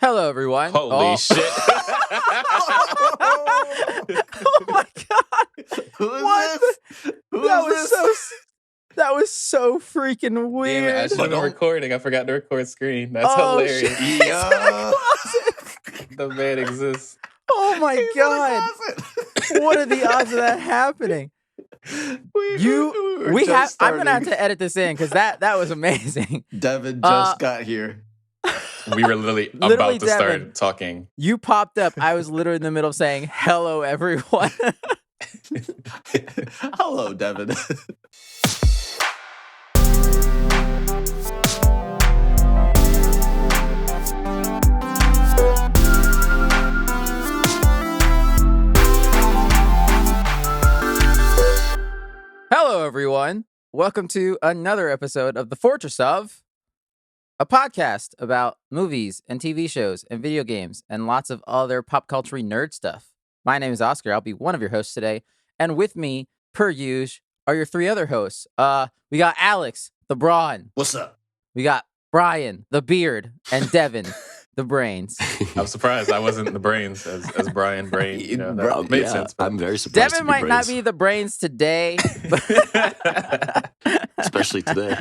Hello, everyone. Holy shit. Oh my god. Who is What this? That was so freaking Damn it, I weird. should have been recording. I forgot to record screen. That's hilarious. Shit. Yeah. The man exists. Oh my He's in the god. closet. What are the odds of that happening? We're just I'm gonna have starting. to edit this in because that was amazing. Devin just got here. We were literally Literally, about to Devin. start talking. You popped up. I was literally in the middle of saying hello, everyone. Hello, Devin. Hello, everyone. Welcome to another episode of the Fourtress of, a podcast about movies and TV shows and video games and lots of other pop culture nerd stuff. My name is Oscar. I'll be one of your hosts today. And with me, per usual, are your three other hosts. We got Alex, the Brawn. What's up? We got Brian, the Beard, and Devin, the Brains. I'm surprised I wasn't the brains as Brian Brain. You know, that made sense. But I'm very surprised. Devin might not be the Brains today, especially today.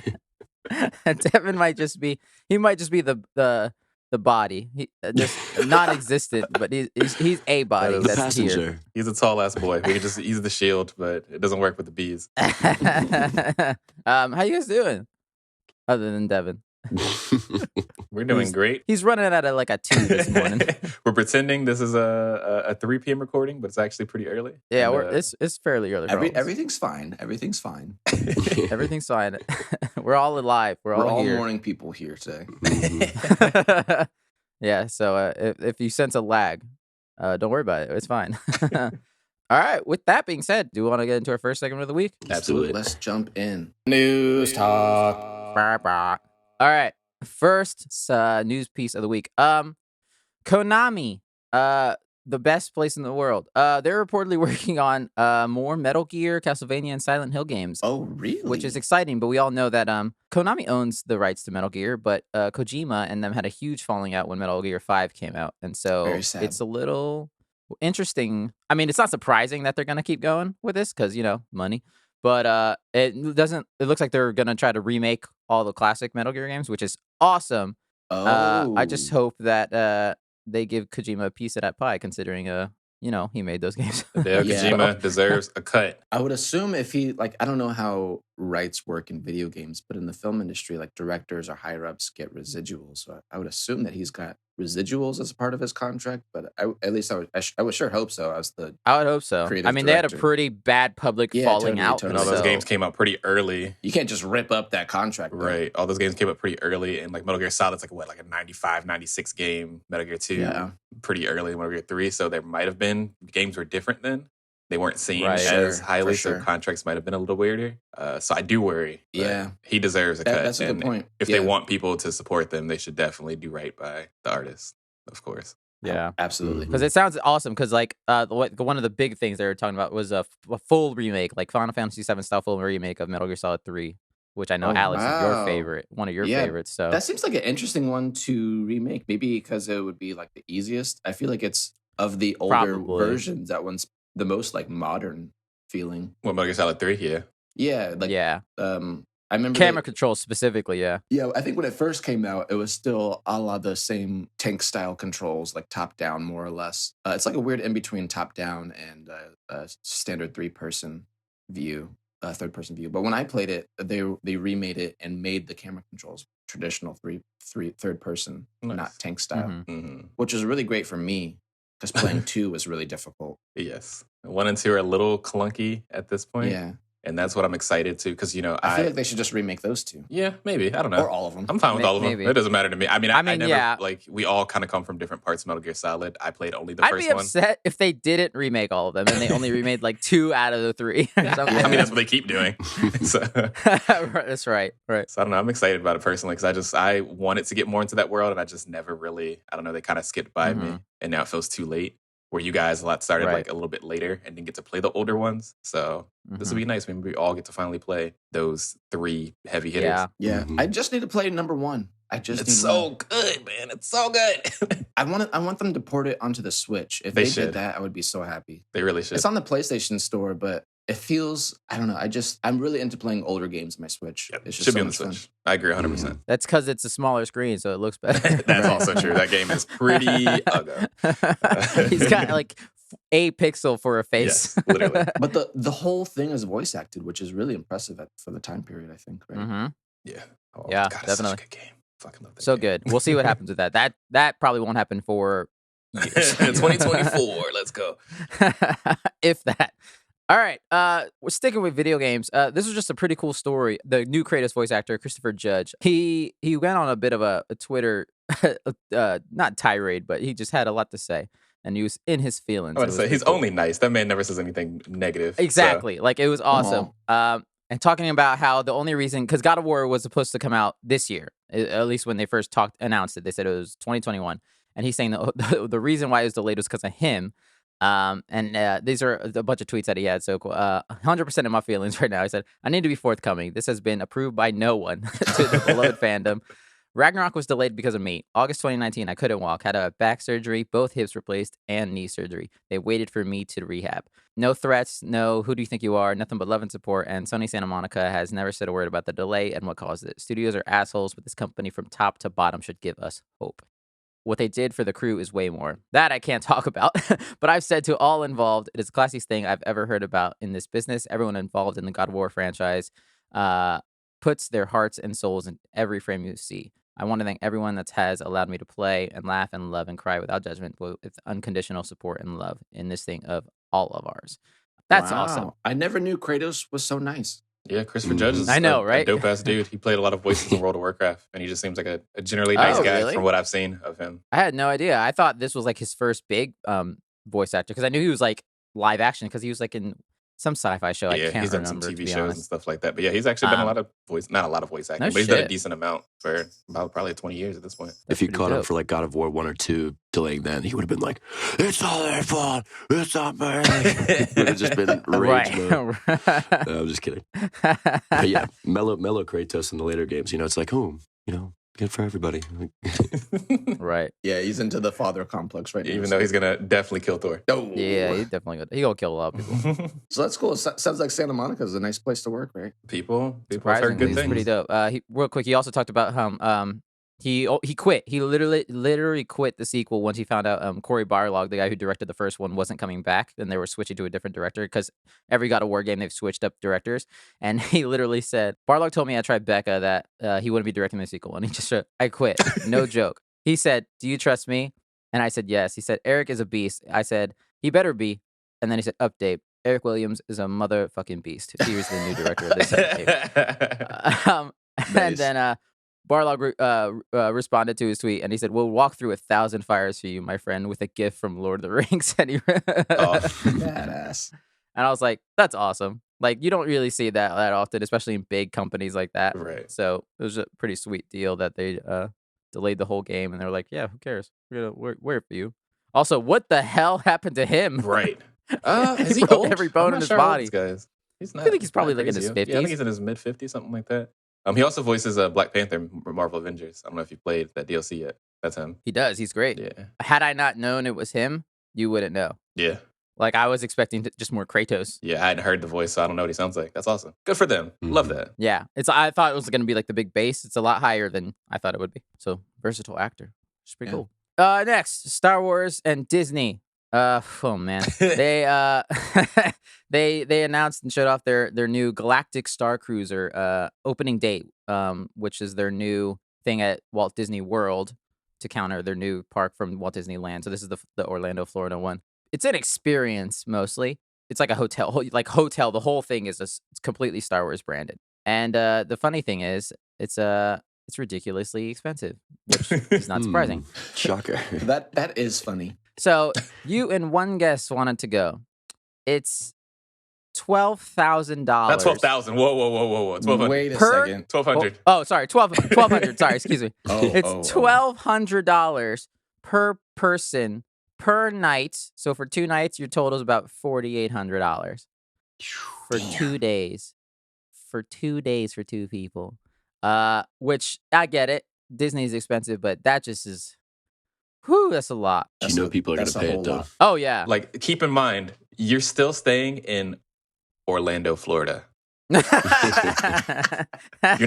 Devin might just be the body, just non-existent, but he's a body. The that's passenger. here. He's a tall ass boy. We can just use the shield, but it doesn't work with the bees. How you guys doing? Other than Devin, We're doing great. he's running at like a 2 this morning. We're pretending this is a 3 p.m. recording, but it's actually pretty early. Yeah, And, it's fairly early. for us. Everything's fine. Everything's fine. Everything's fine. We're all alive. We're all here. morning people here today. Yeah. So if you sense a lag, don't worry about it. It's fine. All right. With that being said, do we want to get into our first segment of the week? Absolutely. Let's jump in. News talk. All right. First news piece of the week. Konami, the best place in the world. They're reportedly working on more Metal Gear, Castlevania, and Silent Hill games. Oh, really? Which is exciting, but we all know that Konami owns the rights to Metal Gear, but Kojima and them had a huge falling out when Metal Gear 5 came out, and so Very sad. it's a little interesting. I mean, it's not surprising that they're gonna keep going with this because money, but it looks like they're gonna try to remake all the classic Metal Gear games, which is awesome. I just hope that they give Kojima a piece of that pie, considering he made those games. Hideo Kojima deserves a cut. I would assume if he, I don't know how rights work in video games, but in the film industry, directors or higher ups get residuals. So I would assume that he's got residuals as a part of his contract, but I would sure hope so. I would hope so. creative I mean, they had a director. pretty bad public falling totally, out. totally. And all those so- games came out pretty early. You can't just rip up that contract. though. Right. All those games came out pretty early. And Metal Gear Solid's like a 95, 96 game. Metal Gear 2, Yeah. pretty early. Metal Gear 3. So there might have been, games were different then. They weren't seen Right. as Sure, highly, for so sure. contracts might have been a little weirder. So I do worry. but Yeah. He deserves a cut. That's a good And point. If they Yeah. want people to support them, they should definitely do right by the artist, of course. Yeah. Absolutely. Because it sounds awesome. Because one of the big things they were talking about was a full remake, like Final Fantasy VII style full remake of Metal Gear Solid 3, which I know Oh, Alex is your wow. favorite, one of your Yeah, favorites. So That seems like an interesting one to remake. Maybe because it would be the easiest. I feel like it's of the older Probably. versions, that one's the most modern feeling. Well, Metal Gear Solid 3, yeah. Yeah. yeah, I remember camera control specifically. Yeah, Yeah, I think when it first came out, it was still a la the same tank style controls, top down more or less. It's like a weird in between top down and standard third person view. But when I played it, they remade it and made the camera controls traditional third person, Nice. not tank style, Mhm. hmm which was really great for me because playing 2 was really difficult. Yes. 1 and 2 are a little clunky at this point. Yeah, And that's what I'm excited to, because, I feel like they should just remake those 2 yeah, maybe. I don't know. or all of them. I'm fine with all of them. Maybe. It doesn't matter to me. I mean, I never, yeah. we all kind of come from different parts of Metal Gear Solid. I played only the I'd first be one. upset if they didn't remake all of them and they only remade 2 out of the 3 or something. I mean, that's what they keep doing. so, That's right. Right. so I don't know. I'm excited about it personally because I wanted to get more into that world, and I just never really, I don't know, they kind of skipped by me, and now it feels too late. Where you guys started Right. a little bit later and didn't get to play the older ones. So this will be nice when we all get to finally play those 3 heavy hitters. Yeah. Yeah, Mhm. I just need to play number 1. just It's need so more. good, man. It's so good. I want them to port it onto the Switch. If They they should. did that, I would be so happy. They really should. It's on the PlayStation Store, but it feels, I don't know. I'm really into playing older games on my Switch. Yep. It's just Should so be on the much fun. Switch. I agree 100%. That's because it's a smaller screen, so it looks better. That's also true. That game is pretty ugly. He's got like a pixel for a face. Yes, literally. But the whole thing is voice acted, which is really impressive for the time period, I think, right? Mm-hmm. Yeah. Oh, Yeah, God, it's definitely. such a good game. Fucking love that So game. good. We'll see what happens with that. That probably won't happen for years. 2024. Let's go. If that. All right. We're sticking with video games. This was just a pretty cool story. The new Kratos voice actor, Christopher Judge, he went on a bit of a Twitter, not tirade, but he just had a lot to say, and he was in his feelings. I want to say he's only nice. That man never says anything negative. Exactly. So. Like, it was awesome. And talking about how the only reason, because God of War was supposed to come out this year, at least when they first announced it, they said it was 2021. And he's saying the reason why it was delayed was because of him. These are a bunch of tweets that he had. So 100% of my feelings right now. He said, I need to be forthcoming. This has been approved by no one to the beloved fandom. Ragnarok was delayed because of me. August 2019, I couldn't walk. Had a back surgery, both hips replaced, and knee surgery. They waited for me to rehab. No threats, no who do you think you are, nothing but love and support. And Sony Santa Monica has never said a word about the delay and what caused it. Studios are assholes, but this company from top to bottom should give us hope. What they did for the crew is way more. That I can't talk about, but I've said to all involved, it is the classiest thing I've ever heard about in this business. Everyone involved in the God of War franchise puts their hearts and souls in every frame you see. I want to thank everyone that has allowed me to play and laugh and love and cry without judgment, with unconditional support and love in this thing of all of ours. That's awesome. I never knew Kratos was so nice. Yeah, Christopher Judge is I know, right? a dope-ass dude. He played a lot of voices in World of Warcraft, and he just seems like a generally nice guy really? from what I've seen of him. I had no idea. I thought this was like his first big voice actor, because I knew he was like live action, because he was like in some sci-fi show. Yeah, I can't he's done remember, some TV to be shows honest. and stuff like that. But yeah, he's actually done a lot of not a lot of voice acting, No but he's done a shit. decent amount for about probably 20 years at this point. If you pretty caught him dope. for like God of War 1 or 2 delaying then, he would have been like, it's all their fault. It's not mine. He would have just been rage mode. No, I'm just kidding. But yeah, mellow Kratos in the later games, it's like, good for everybody. Right. Yeah, he's into the father complex right now. Even though he's going to definitely kill Thor. Oh. Yeah, he's definitely gonna kill a lot of people. So that's cool. Sounds like Santa Monica is a nice place to work, right? People have heard Surprisingly, good it's things. pretty dope. Real quick, he also talked about how he quit. He literally quit the sequel once he found out Cory Barlog, the guy who directed the first one, wasn't coming back. Then they were switching to a different director, because every God of War game they've switched up directors. And he literally said, Barlog told me at Tribeca that he wouldn't be directing the sequel, and he just said, I quit. No joke. He said, do you trust me? And I said, yes. He said, Eric is a beast. I said, he better be. And then he said, update. Eric Williams is a motherfucking beast. He was the new director of this game. And then Barlog responded to his tweet, and he said, we'll walk through 1,000 fires for you, my friend, with a gift from Lord of the Rings. And Badass. And I was like, that's awesome. Like, you don't really see that often, especially in big companies like that. Right. So it was a pretty sweet deal that they delayed the whole game, and they're like, yeah, who cares? We're gonna we're for you. Also, what the hell happened to him? Right. Is he broke old? every bone I'm in not his sure how old body. this guy is. He's not. I think he's probably not like in his crazy 50s. young. Yeah, I think he's in his mid-50s, something like that. He also voices Black Panther in Marvel Avengers. I don't know if you played that DLC yet. That's him. He does. He's great. Yeah. Had I not known it was him, you wouldn't know. Yeah. Like, I was expecting just more Kratos. Yeah, I hadn't heard the voice, so I don't know what he sounds like. That's awesome. Good for them. Love that. Yeah, I thought it was going to be like the big bass. It's a lot higher than I thought it would be. So, versatile actor. It's pretty cool. Next, Star Wars and Disney. Oh man, they they announced and showed off their new Galactic Starcruiser opening date, which is their new thing at Walt Disney World to counter their new park from Walt Disneyland. So this is the Orlando, Florida one. It's an experience mostly. It's like a hotel. The whole thing is it's completely Star Wars branded. And the funny thing is, it's ridiculously expensive, which is not surprising. Shocker. That is funny. So you and one guest wanted to go. It's $12,000. Not 12,000. Whoa. 1,200. Wait a Per- second. 1,200. Oh, sorry, 1,200. Sorry, excuse me. It's oh. $1,200 per person per night. So for 2 nights, your total is about $4,800 for 2 days. For 2 days for 2 people. Which I get it. Disney's expensive, but that just is, whew, that's a lot. You know people are going to pay it, though. lot. Oh, yeah. Like, keep in mind, you're still staying in Orlando, Florida. You're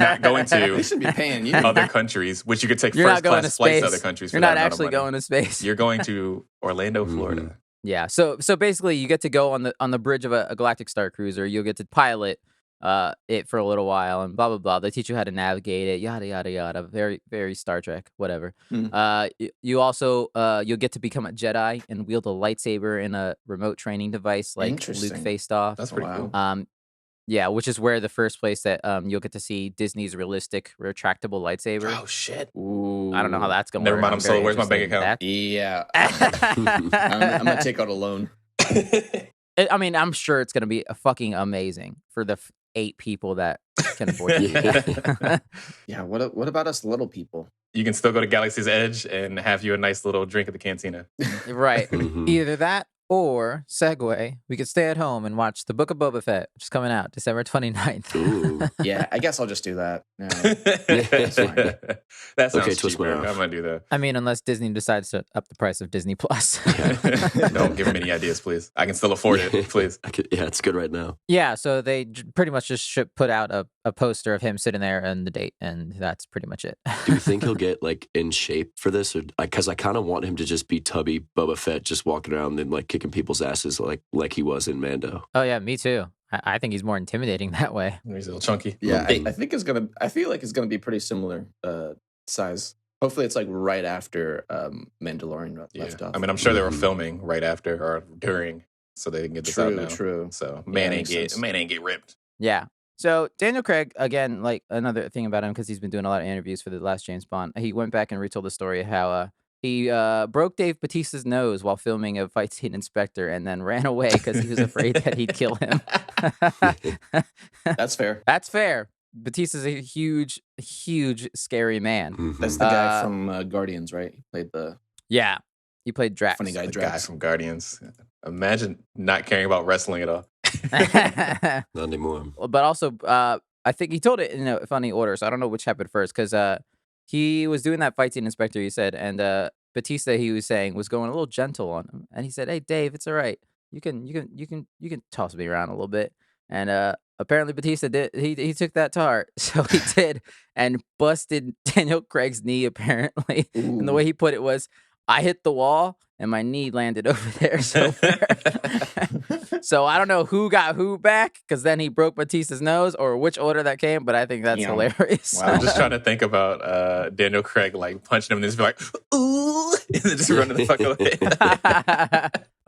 not going to They should be paying you. other countries, which you could take You're not first going class to flights space. to other countries. You're for not that amount of actually money. going to space. You're going to Orlando, Florida. Yeah. So basically, you get to go on the bridge of a Galactic Starcruiser. You'll get to pilot it for a little while, and blah blah blah. They teach you how to navigate it, yada yada yada. Very very Star Trek, whatever. You also you'll get to become a Jedi and wield a lightsaber in a remote training device like Luke Interesting. faced off. That's pretty cool. Yeah, which is where the first place that you'll get to see Disney's realistic retractable lightsaber. Oh shit! Ooh. I don't know how that's gonna Never work. mind, I'm very sold. Where's my bank interested account? in Yeah. that. I'm gonna take out a loan. I mean, I'm sure it's gonna be fucking amazing for the 8 people that can afford it. Yeah. Yeah. What about us little people? You can still go to Galaxy's Edge and have you a nice little drink at the cantina. Right. Mhm. Either that or, segue, we could stay at home and watch The Book of Boba Fett, which is coming out December 29th. Ooh. Yeah, I guess I'll just do that. Yeah. That's fine. That sounds Okay, twist my cheaper. arm. I'm gonna do that. I mean, unless Disney decides to up the price of Disney Plus. Don't give him any ideas, please. I can still afford it, please. Yeah, it's good right now. Yeah, so they pretty much just put out a poster of him sitting there and the date, and that's pretty much it. Do you think he'll get like in shape for this, or because I kind of want him to just be tubby Boba Fett, just walking around and like kicking people's asses like he was in Mando? Oh yeah, me too. I think he's more intimidating that way. He's a little chunky. Yeah, Little I think it's gonna. I feel like it's gonna be pretty similar size. Hopefully, it's like right after Mandalorian left off. I mean, I'm sure they were filming right after or during, so they can get this out now. True. So Yeah, man makes sense. ain't get ripped. Yeah. So Daniel Craig, again, like another thing about him, because he's been doing a lot of interviews for the last James Bond, he went back and retold the story how he broke Dave Bautista's nose while filming a fight scene in Spectre and then ran away because he was afraid that he'd kill him. That's fair. That's fair. Batista's a huge, scary man. Mhm. That's the guy from Guardians, right? He played the Yeah. He played Drax. funny guy The guy Drax. from Guardians. Imagine not caring about wrestling at all. Not anymore. But also, I think he told it in a funny order, so I don't know which happened first, because he was doing that fight scene in Spectre, he said, and Batista, he was saying, was going a little gentle on him, and he said, "Hey, Dave, it's all right. You can toss me around a little bit." And apparently, Batista did. He took that to heart, so he did, and busted Daniel Craig's knee. Apparently, and the way he put it was, "I hit the wall." And my knee landed over there. So I don't know who got who back, because then he broke Batista's nose, or which order that came. But I think that's Yeah. hilarious. Wow. I'm just trying to think about Daniel Craig like punching him and just be like, ooh, and then just running the fuck away.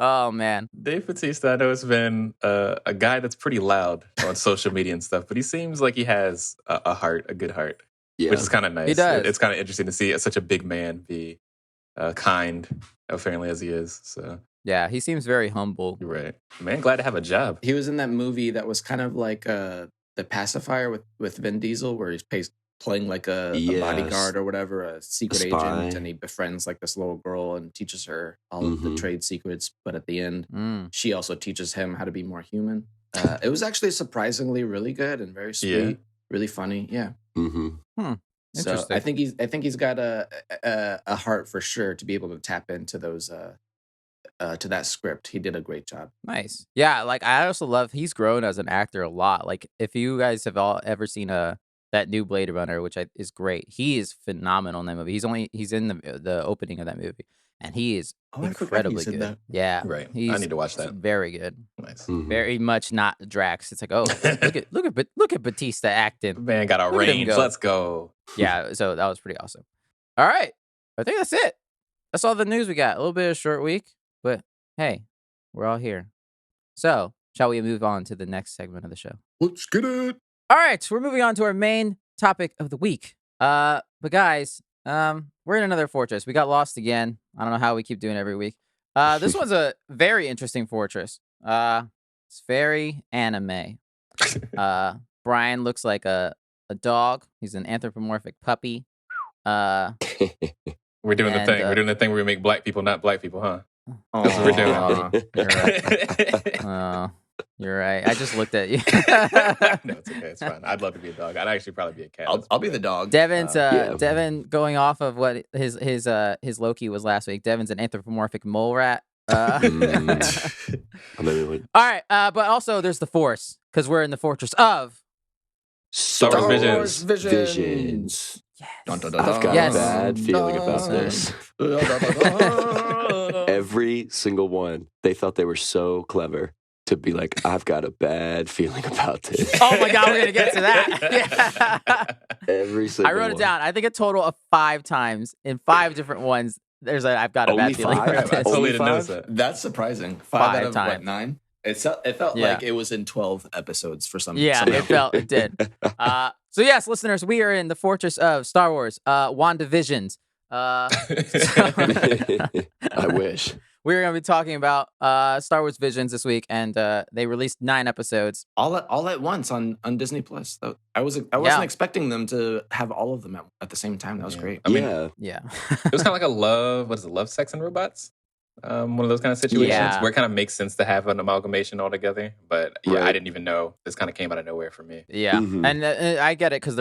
Oh man. Dave Bautista, I know has been a guy that's pretty loud on social media and stuff, but he seems like he has a heart, a good heart, Yeah. which is kind of nice. He does. It's kind of interesting to see such a big man be kind, apparently, as he is. So Yeah, he seems very humble. you're right. Man, glad to have a job. He was in that movie that was kind of like The Pacifier with Vin Diesel, where he's playing like a Yes. bodyguard or whatever, a secret A spy. agent, and he befriends like this little girl and teaches her all of the Mhm. trade secrets. But at the end, Mm. she also teaches him how to be more human. It was actually surprisingly really good and very sweet, Yeah. really funny. Yeah. Mm-hmm. So Interesting. I think he's got a heart for sure to be able to tap into those to that script. He did a great job. Nice. Yeah, like I also love he's grown as an actor a lot. Like if you guys have all ever seen that new Blade Runner, which is great. He is phenomenal in that movie. He's in the opening of that movie, and he is Oh, I forgot he incredibly said good. that. Yeah, Right. I he's need to watch that. Very good. Nice. Mhm. Very much not Drax. It's like, oh, look at Batista acting. Man got a Look at him range. go. Let's go. Yeah, so that was pretty awesome. All right, I think that's it. That's all the news we got. A little bit of a short week, but hey, we're all here. So, shall we move on to the next segment of the show? Let's get it. All right, we're moving on to our main topic of the week. But guys, we're in another fortress. We got lost again. I don't know how we keep doing it every week. This one's a very interesting fortress. It's very anime. Brian looks like a dog. He's an anthropomorphic puppy. We're doing the And, thing. We're doing the thing where we make black people not black people, huh? That's what we're doing. Aw. You're right. You're right. I just looked at you. No, it's okay. It's fine. I'd love to be a dog. I'd actually probably be a cat. I'll be the dog. Devin's Yeah. going off of what his Loki was last week. Devin's an anthropomorphic mole rat. I mean, All right, but also there's the Force because we're in the Fortress of Star Wars Visions. Yes. Dun, dun, dun, I've got Yes. a bad feeling about this. Every single one, they thought they were so clever to be like, I've got a bad feeling about this. Oh my God, we're gonna get to that. Yeah. Every single I wrote it one. down. I think a total of 5 times in 5 different ones. I've got a Only bad feeling 5? about I this. totally Only didn't notice 5? that. That's surprising. 5 5 out of times. what, 9? It felt Yeah. like it was in 12 episodes for some. Yeah, somehow. it did. So yes, listeners, we are in the Fortress of Star Wars, WandaVisions. I wish. We're going to be talking about Star Wars Visions this week, and they released 9 episodes. all at once on Disney Plus. I wasn't expecting them to have all of them at the same time. That was great. I mean, Yeah. Yeah. it was kind of like a love, sex, and robots. One of those kind of situations Yeah. where it kind of makes sense to have an amalgamation all together. But yeah, Right. I didn't even know this kind of came out of nowhere for me. Yeah, Mhm. and I get it because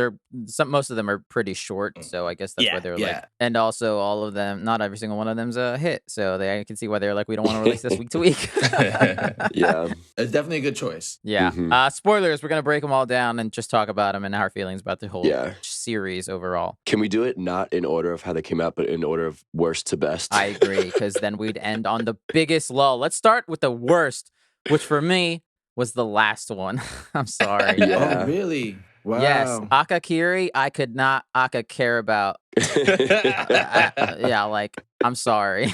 most of them are pretty short, so I guess that's why they're like, Yeah. and also all of them, not every single one of them's a hit, so I can see why they're like, we don't want to release this week to week. Yeah. It's definitely a good choice. Yeah. Mhm. Spoilers. We're gonna break them all down and just talk about them and our feelings about the whole Yeah. series overall. Can we do it not in order of how they came out, but in order of worst to best? I agree, because then we'd end on the biggest lull. Let's start with the worst, which for me was the last one. I'm sorry. Yeah. Oh, really? Wow. Yes, Akakiri, I could not care about. Yeah, like I'm sorry.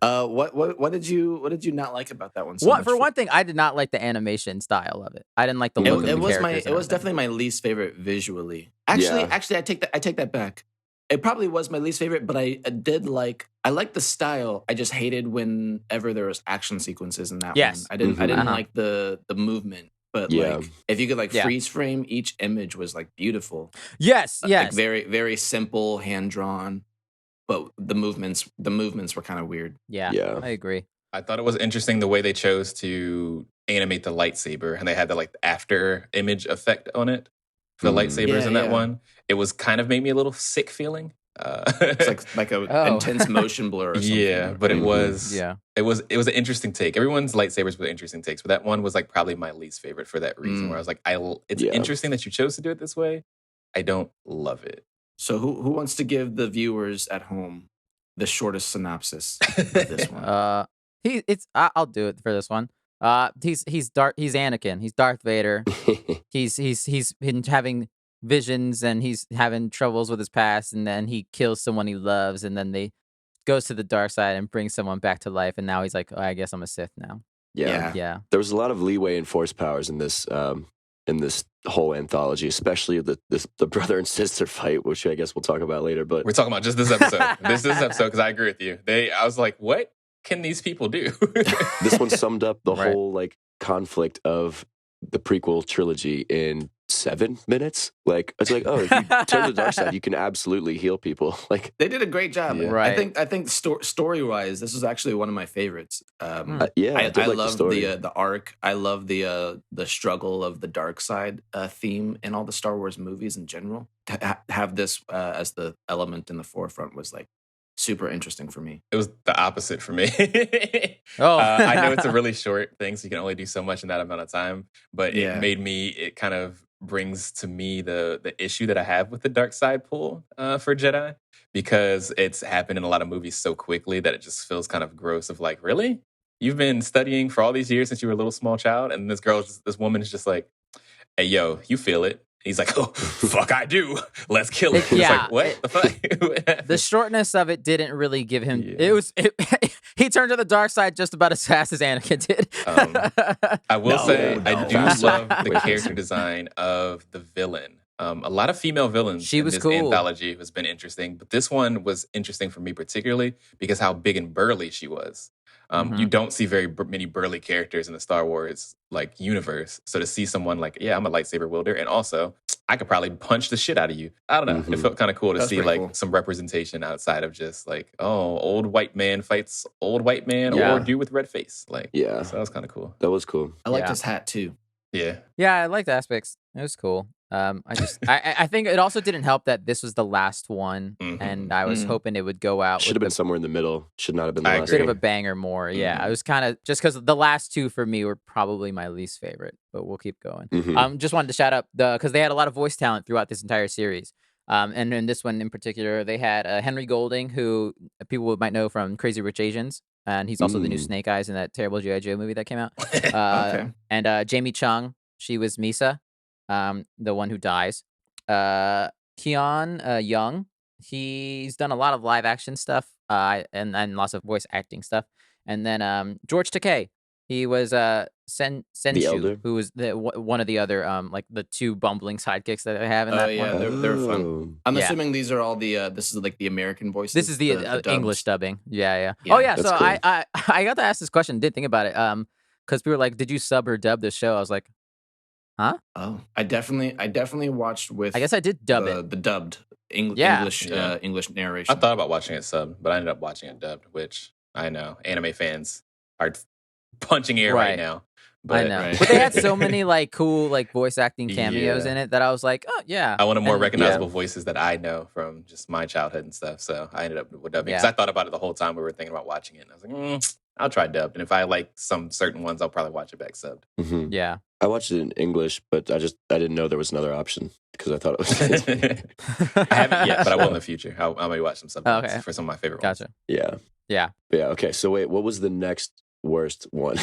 What did you not like about that one? So much? For one thing, I did not like the animation style of it. I didn't like the look of the It was characters. it was definitely my least favorite visually. Actually, Yeah. I take that back. It probably was my least favorite, but I liked the style. I just hated whenever there was action sequences in that Yes. one. I didn't Uh-huh. like the movement. But Yeah. like if you could like Yeah. freeze frame, each image was like beautiful. Yes, Like yes. very, very simple, hand drawn. But the movements were kind of weird. Yeah, Yeah. I agree. I thought it was interesting the way they chose to animate the lightsaber, and they had the like after image effect on it for the Mhm. lightsabers Yeah, in that yeah. one. It was kind of made me a little sick feeling. It's like a Oh. intense motion blur or something. yeah, but it Mhm. was Yeah. it was an interesting take. Everyone's lightsabers were interesting takes, but that one was like probably my least favorite for that reason. Where I was like, it's Yeah. interesting that you chose to do it this way. I don't love it. So who wants to give the viewers at home the shortest synopsis of this one? I'll do it for this one. He's Anakin. He's Darth Vader. He's been having visions and he's having troubles with his past, and then he kills someone he loves, and then they goes to the dark side and brings someone back to life, and now he's like, oh, I guess I'm a Sith now. Yeah. Yeah. There was a lot of leeway in force powers in this whole anthology, especially the brother and sister fight, which I guess we'll talk about later. But We're talking about just this episode. this episode, because I agree with you. I was like, what can these people do? this one summed up the Right. whole like conflict of the prequel trilogy in 7 minutes. Like it's like, oh, if you turn to the dark side, you can absolutely heal people. Like They did a great job. Yeah. Right. I think story wise, this was actually one of my favorites. yeah, I, did like the love story. the arc. I love the struggle of the dark side theme in all the Star Wars movies in general. To have this as the element in the forefront was like super interesting for me. It was the opposite for me. Oh. I know it's a really short thing, so you can only do so much in that amount of time. But Yeah. it kind of brings to me the issue that I have with the dark side pull for Jedi, because it's happened in a lot of movies so quickly that it just feels kind of gross. Of like, really, you've been studying for all these years since you were a little small child, and this woman is just like, hey, yo, you feel it. He's like, oh, fuck, I do. Let's kill it. Yeah, It's like, what the fuck? What happened? The shortness of it didn't really give him. Yeah. He turned to the dark side just about as fast as Anakin did. I will No, say no. I do love the character design of the villain. A lot of female villains She in was this cool. anthology has been interesting, but this one was interesting for me particularly because how big and burly she was. You don't see very many burly characters in the Star Wars like universe. So to see someone like, yeah, I'm a lightsaber wielder, and also I could probably punch the shit out of you. I don't know. It felt kind of cool to see like some representation outside of just like, oh, old white man fights old white man or dude with red face. Like, so that was kind of cool. That was cool. I liked his hat too. Yeah. Yeah, I liked aspects. It was cool. I think it also didn't help that this was the last one, and I was hoping it would go out. Should have been somewhere in the middle. Should not have been the last. Bit of a banger more. Yeah, I was kind of just because the last two for me were probably my least favorite, but we'll keep going. Just wanted to shout out because they had a lot of voice talent throughout this entire series. And in this one in particular, they had Henry Golding, who people might know from Crazy Rich Asians, and he's also the new Snake Eyes in that terrible G.I. Joe movie that came out. And Jamie Chung, she was Misa, the one who dies. Keon Young, he's done a lot of live action stuff and lots of voice acting stuff. And then George Takei, he was Senshu, who was one of the other like the two bumbling sidekicks that they have in that one. They're fun. I'm assuming these are all the this is like the American voices. This is the English dubbing. Yeah. Oh yeah. So cool. I got to ask this question. Didn't think about it. Because people were like, "Did you sub or dub this show?" I was like, "Huh?" Oh, I definitely watched with. I guess I did dub it. The dubbed English narration. I thought about watching it subbed, but I ended up watching it dubbed, which I know anime fans are punching air right now. But, I know, but they had so many like cool like voice acting cameos in it that I was like, oh yeah. I wanted more recognizable voices that I know from just my childhood and stuff. So I ended up with dubbing because I thought about it the whole time we were thinking about watching it, and I was like, I'll try dubbed, and if I like some certain ones, I'll probably watch it back subbed. Yeah, I watched it in English, but I didn't know there was another option because I thought it was. I haven't yet, but I will in the future. I may watch some subtitles for some of my favorite ones. Yeah. Okay, so wait, what was the next worst one?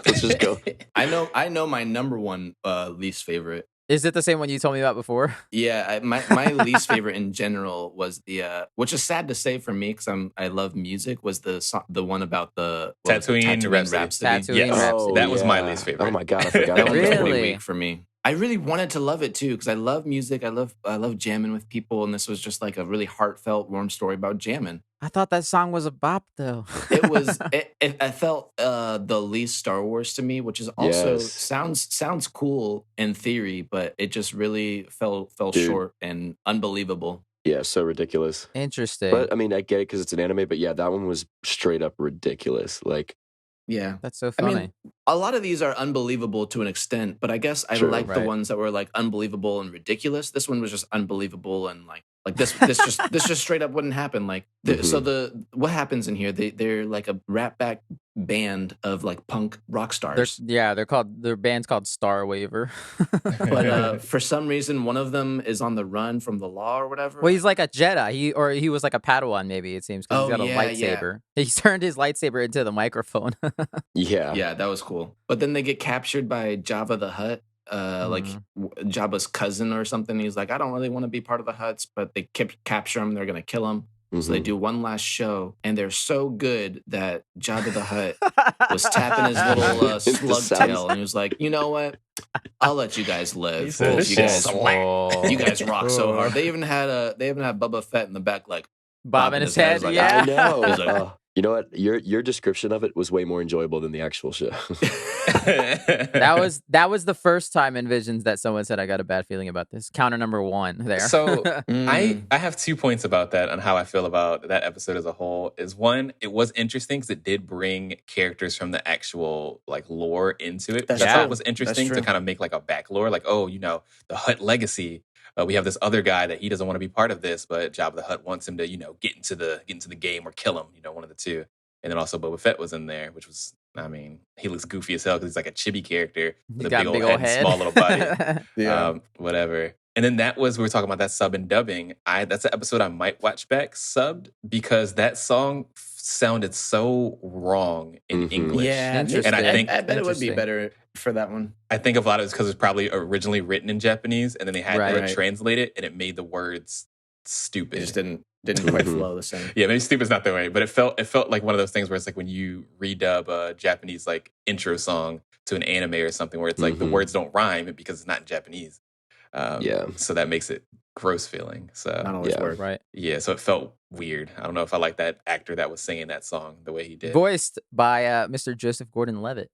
Let's just go. I know my number one least favorite. Is it the same one you told me about before? Yeah, my least favorite in general was the which is sad to say for me because I love music, was the one about the Tatooine Rhapsody. That was my least favorite. Oh my god, I forgot. That one was pretty weak for me. I really wanted to love it too because I love music. I love jamming with people, and this was just like a really heartfelt, warm story about jamming. I thought that song was a bop though. It was. I felt the least Star Wars to me, which is also sounds cool in theory, but it just really fell short and unbelievable. Yeah, so ridiculous. Interesting. But I mean, I get it because it's an anime. But yeah, that one was straight up ridiculous. Like. Yeah. That's so funny. I mean, a lot of these are unbelievable to an extent, but I guess I like the ones that were like unbelievable and ridiculous. This one was just unbelievable and like this just straight up wouldn't happen. Like so what happens in here? They're like a rap back band of like punk rock stars. Their band's called Star Waver. But for some reason one of them is on the run from the law or whatever. Well, he's like a Jedi. He was like a Padawan maybe, it seems, because he's got a lightsaber. Yeah. He turned his lightsaber into the microphone. Yeah, that was cool. But then they get captured by Jabba the Hutt. Like Jabba's cousin or something. He's like, I don't really want to be part of the Hutts, but they capture him. They're gonna kill him. So they do one last show, and they're so good that Jabba the Hutt was tapping his little slug tail, and he was like, you know what? I'll let you guys live. You guys rock so hard. They even had Boba Fett in the back, like bobbing his head. Like, yeah, I know. Like, you know what? Your description of it was way more enjoyable than the actual show. That was the first time in Visions that someone said I got a bad feeling about this. Counter number one there. So I have 2 points about that on how I feel about that episode as a whole. Is one, it was interesting because it did bring characters from the actual like lore into it. That's how it was interesting to kind of make like a back lore, like, oh, you know, the Hutt legacy. We have this other guy that he doesn't want to be part of this, but Jabba the Hutt wants him to, you know, get into the game or kill him, you know, one of the two. And then also Boba Fett was in there, which was, I mean, he looks goofy as hell because he's like a chibi character with a big old head and small little body. Whatever. And then we were talking about that sub and dubbing. That's an episode I might watch back subbed because that song sounded so wrong in English. Yeah, and I bet it would be better for that one. I think a lot of it's because it's probably originally written in Japanese, and then they had to translate it, and it made the words stupid. It just didn't quite flow the same. Yeah, maybe stupid's not the way, but it felt like one of those things where it's like when you redub a Japanese like intro song to an anime or something, where it's like the words don't rhyme because it's not in Japanese. So that makes it gross feeling. So Not always work. Right. yeah, so it felt weird. I don't know if I like that actor that was singing that song the way he did. Voiced by Mr. Joseph Gordon-Levitt.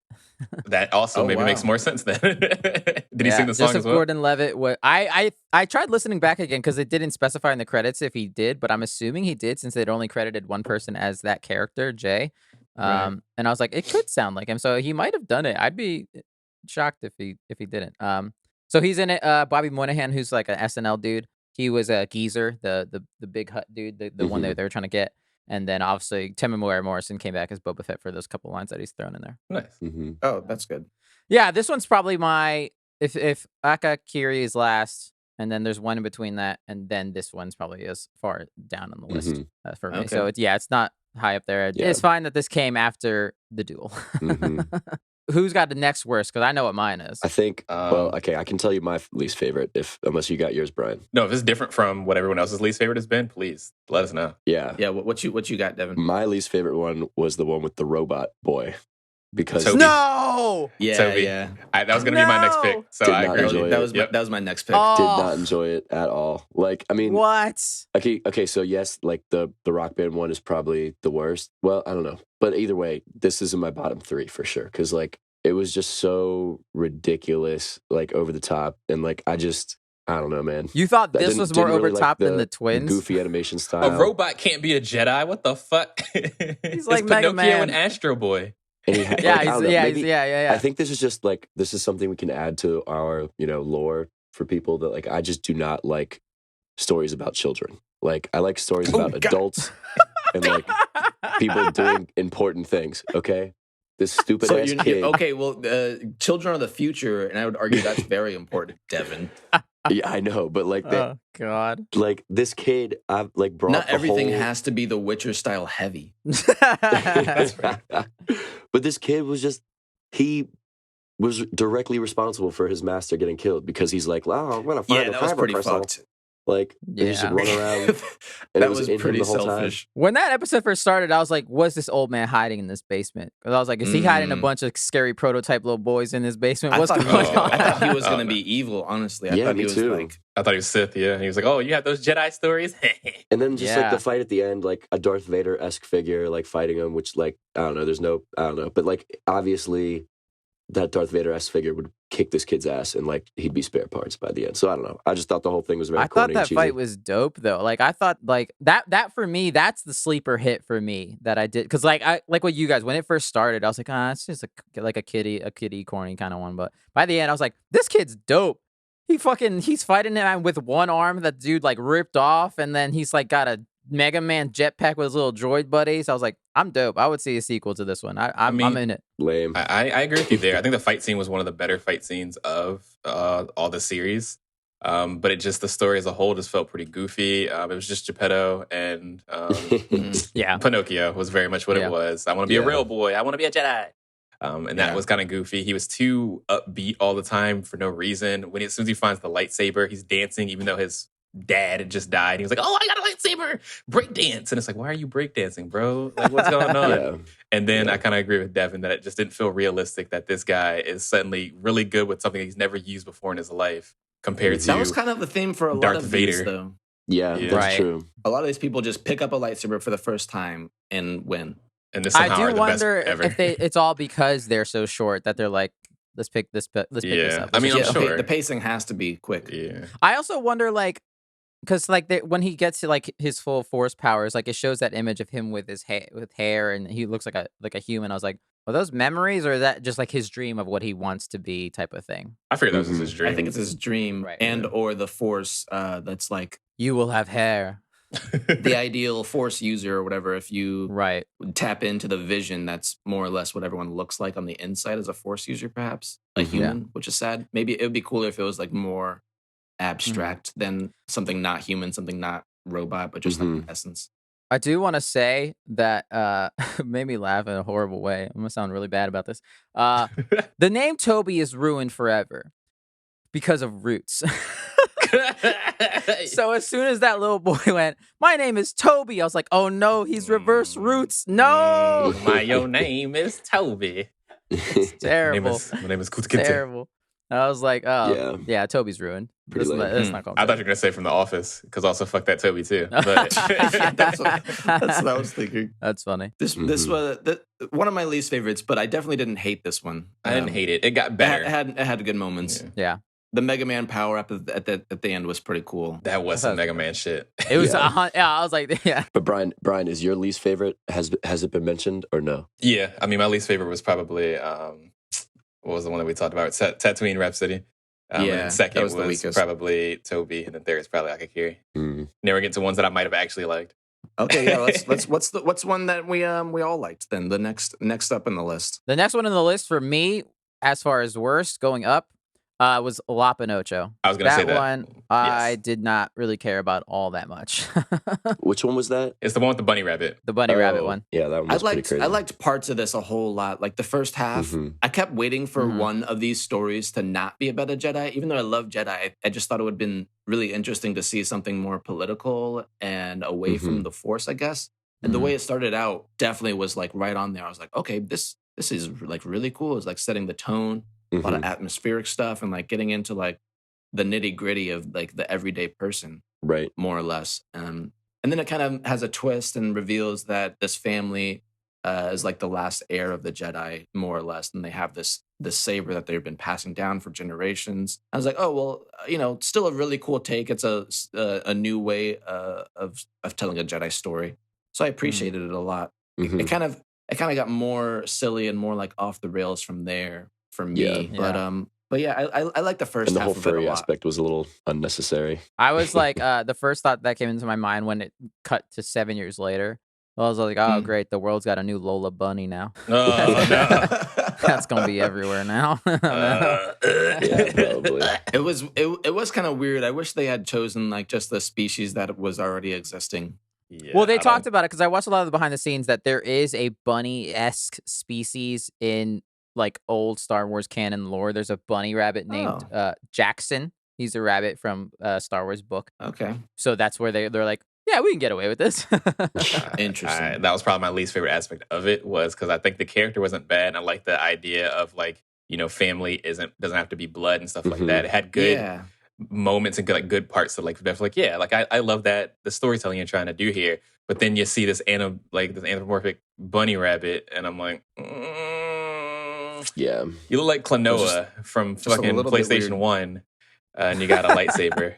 That also maybe makes more sense then. Did he sing the song Joseph as well? Gordon-Levitt. I tried listening back again because it didn't specify in the credits if he did, but I'm assuming he did since they'd only credited one person as that character, Jay. Right. And I was like, it could sound like him, so he might have done it. I'd be shocked if he didn't. So he's in it. Bobby Moynihan, who's like an SNL dude. He was a Geezer, the big hut dude, the one that they were trying to get. And then obviously Temuera Morrison came back as Boba Fett for those couple lines that he's thrown in there. Nice. Oh, that's good. Yeah, this one's probably my if Aka Kiri is last, and then there's one in between that, and then this one's probably as far down on the list for me. Okay. So it's not high up there. Yeah. It's fine that this came after the duel. Who's got the next worst? Because I know what mine is. I think. Well, okay, I can tell you my least favorite, unless you got yours, Brian. No, if it's different from what everyone else's least favorite has been, please let us know. Yeah. Yeah. What you got, Devin? My least favorite one was the one with the robot boy, because Toby. No. Yeah. Toby. Yeah. That was going to be my next pick. So Did I not agree. enjoy That it. was that was my next pick. Oh. did not enjoy it at all. Like, I mean, What? okay, so yes, like the Rock Band one is probably the worst. Well, I don't know, but either way, this is in my bottom 3 for sure, because like it was just so ridiculous, like over the top, and like I don't know, man. You thought I this didn't- was more didn't over really like top than the twins? goofy animation style. A robot can't be a Jedi. What the fuck? He's It's like Mega Pinocchio Man. and Astro Boy. And he Yeah, like, I he's, don't know, yeah, maybe- he's, yeah. I think this is just like, this is something we can add to our, lore for people that like, I just do not like stories about children. Like, I like stories about adults and like people doing important things. Okay. This stupid So ass kid. okay, well, children are the future, and I would argue that's very important, Devin. Yeah, I know. But like, Oh God. like this kid, I've like brought Not the everything whole- has to be the Witcher style heavy. That's right. But this kid was just, he was directly responsible for his master getting killed because he's like, wow, I'm going to find Yeah, a that was kyber pretty crystal. fucked. Like, he just Yeah. run around. And it That was in him pretty the whole time. selfish. When that episode first started, I was like, what's this old man hiding in this basement? Because I was like, is he hiding a bunch of scary prototype little boys in this basement? What's going on? I thought he was going to be evil, honestly. I Yeah, thought me he was too. like, I thought he was Sith, yeah. He was like, oh, you have those Jedi stories? And then just like Yeah. the fight at the end, like a Darth Vader-esque figure, like fighting him, which like, I don't know. But like, obviously that Darth Vader-esque figure would kick this kid's ass and like, he'd be spare parts by the end. So I don't know. I just thought the whole thing was very I thought corny and that cheesy. fight was dope though. Like I thought like that for me, that's the sleeper hit for me that I did. Cause like I like what you guys, when it first started, I was like, it's just like a kiddie corny kind of one. But by the end, I was like, this kid's dope. He's fighting him with one arm that dude like ripped off, and then he's like got a Mega Man jetpack with his little droid buddies. I was like, I'm dope. I would see a sequel to this one. I'm in it. Lame. I agree with you there. I think the fight scene was one of the better fight scenes of all the series. But the story as a whole just felt pretty goofy. It was just Geppetto and Yeah. Pinocchio was very much what Yeah. it was. I want to be a Yeah. real boy. I want to be a Jedi. And that was kind of goofy. He was too upbeat all the time for no reason. As soon as he finds the lightsaber, he's dancing, even though his dad had just died. He was like, "Oh, I got a lightsaber! Break dance!" And it's like, why are you break dancing, bro? Like, what's going on? Yeah. And then I kind of agree with Devin that it just didn't feel realistic that this guy is suddenly really good with something he's never used before in his life compared to that was kind of the theme for a lot Darth of these, Vader. though. Yeah, Yeah. that's Right. true. A lot of these people just pick up a lightsaber for the first time and win. and this somehow I are do the best wonder ever. if it's all because they're so short that they're like, let's pick this Yeah. up. I mean, I'm Yeah, okay, sure. the pacing has to be quick. yeah. I also wonder, like, because like when he gets to like his full force powers, like it shows that image of him with his hair, and he looks like a human. I was like, are those memories, or is that just like his dream of what he wants to be, type of thing? I figured that was his dream. I think it's his dream, Right. and or the force that's like You will have hair, the ideal force user or whatever. If you right? tap into the vision, that's more or less what everyone looks like on the inside as a force user, perhaps a Mhm. human, which is sad. Maybe it would be cooler if it was like more abstract than something not human, something not robot, but just like Mhm. the essence. I do want to say that made me laugh in a horrible way. I'm gonna sound really bad about this. The name Toby is ruined forever because of roots. So as soon as that little boy went, my name is Toby, I was like, oh no, he's reverse roots. No, your name is Toby. it's terrible. My name is Kutkinte. Terrible. I was like, oh, yeah, Toby's ruined. Pretty That's lame. not going. I thought you were gonna say from The Office, because also fuck that Toby too. But that's what I was thinking. That's funny. This was one of my least favorites, but I definitely didn't hate this one. I didn't hate it. It got better. It had good moments. Yeah. The Mega Man power up at the end was pretty cool. That was some Mega Man shit. It was. I was like, yeah. But Brian, is your least favorite? Has it been mentioned or no? Yeah, I mean, my least favorite was probably what was the one that we talked about? Tatooine Rhapsody. And second that was the weakest. Probably Toby, and then third is probably Akakiri. Mm. Now we're getting to ones that I might have actually liked. Okay, yeah. Let's what's one that we all liked then? The next up in the list. The next one on the list for me, as far as worst, going up, was La Pinocho. I was going to say that one. I did not really care about all that much. Which one was that? It's the one with the bunny rabbit. The bunny rabbit one. Yeah, that one was pretty crazy. I liked parts of this a whole lot. Like the first half, I kept waiting for one of these stories to not be about a Jedi. Even though I love Jedi, I just thought it would have been really interesting to see something more political and away from the Force, I guess. And the way it started out definitely was like right on there. I was like, okay, this is like really cool. It's like setting the tone. A lot of atmospheric stuff and like getting into like the nitty gritty of like the everyday person, right? More or less. And then it kind of has a twist and reveals that this family is like the last heir of the Jedi, more or less, and they have this saber that they've been passing down for generations. I was like, oh well, still a really cool take. It's a new way of telling a Jedi story, so I appreciated it a lot. It kind of got more silly and more like off the rails from there. For me, but yeah, I like the first and the half whole of it furry a lot. aspect was a little unnecessary. I was like, the first thought that came into my mind when it cut to 7 years later, I was like, oh great, the world's got a new Lola Bunny now. Oh, no. That's gonna be everywhere now. Yeah, probably. It was kind of weird. I wish they had chosen like just the species that was already existing. Yeah, well, they talked about it because I watched a lot of the behind the scenes that there is a bunny-esque species in like old Star Wars canon lore. There's a bunny rabbit named Jackson. He's a rabbit from Star Wars book. Okay. So that's where they're like, yeah, we can get away with this. Interesting. That was probably my least favorite aspect of it, was because I think the character wasn't bad. And I like the idea of like, family doesn't have to be blood and stuff like that. It had good moments and good parts of like definitely I love that the storytelling you're trying to do here. But then you see this anthropomorphic bunny rabbit, and I'm like, yeah, you look like Klonoa from fucking PlayStation 1, and you got a lightsaber.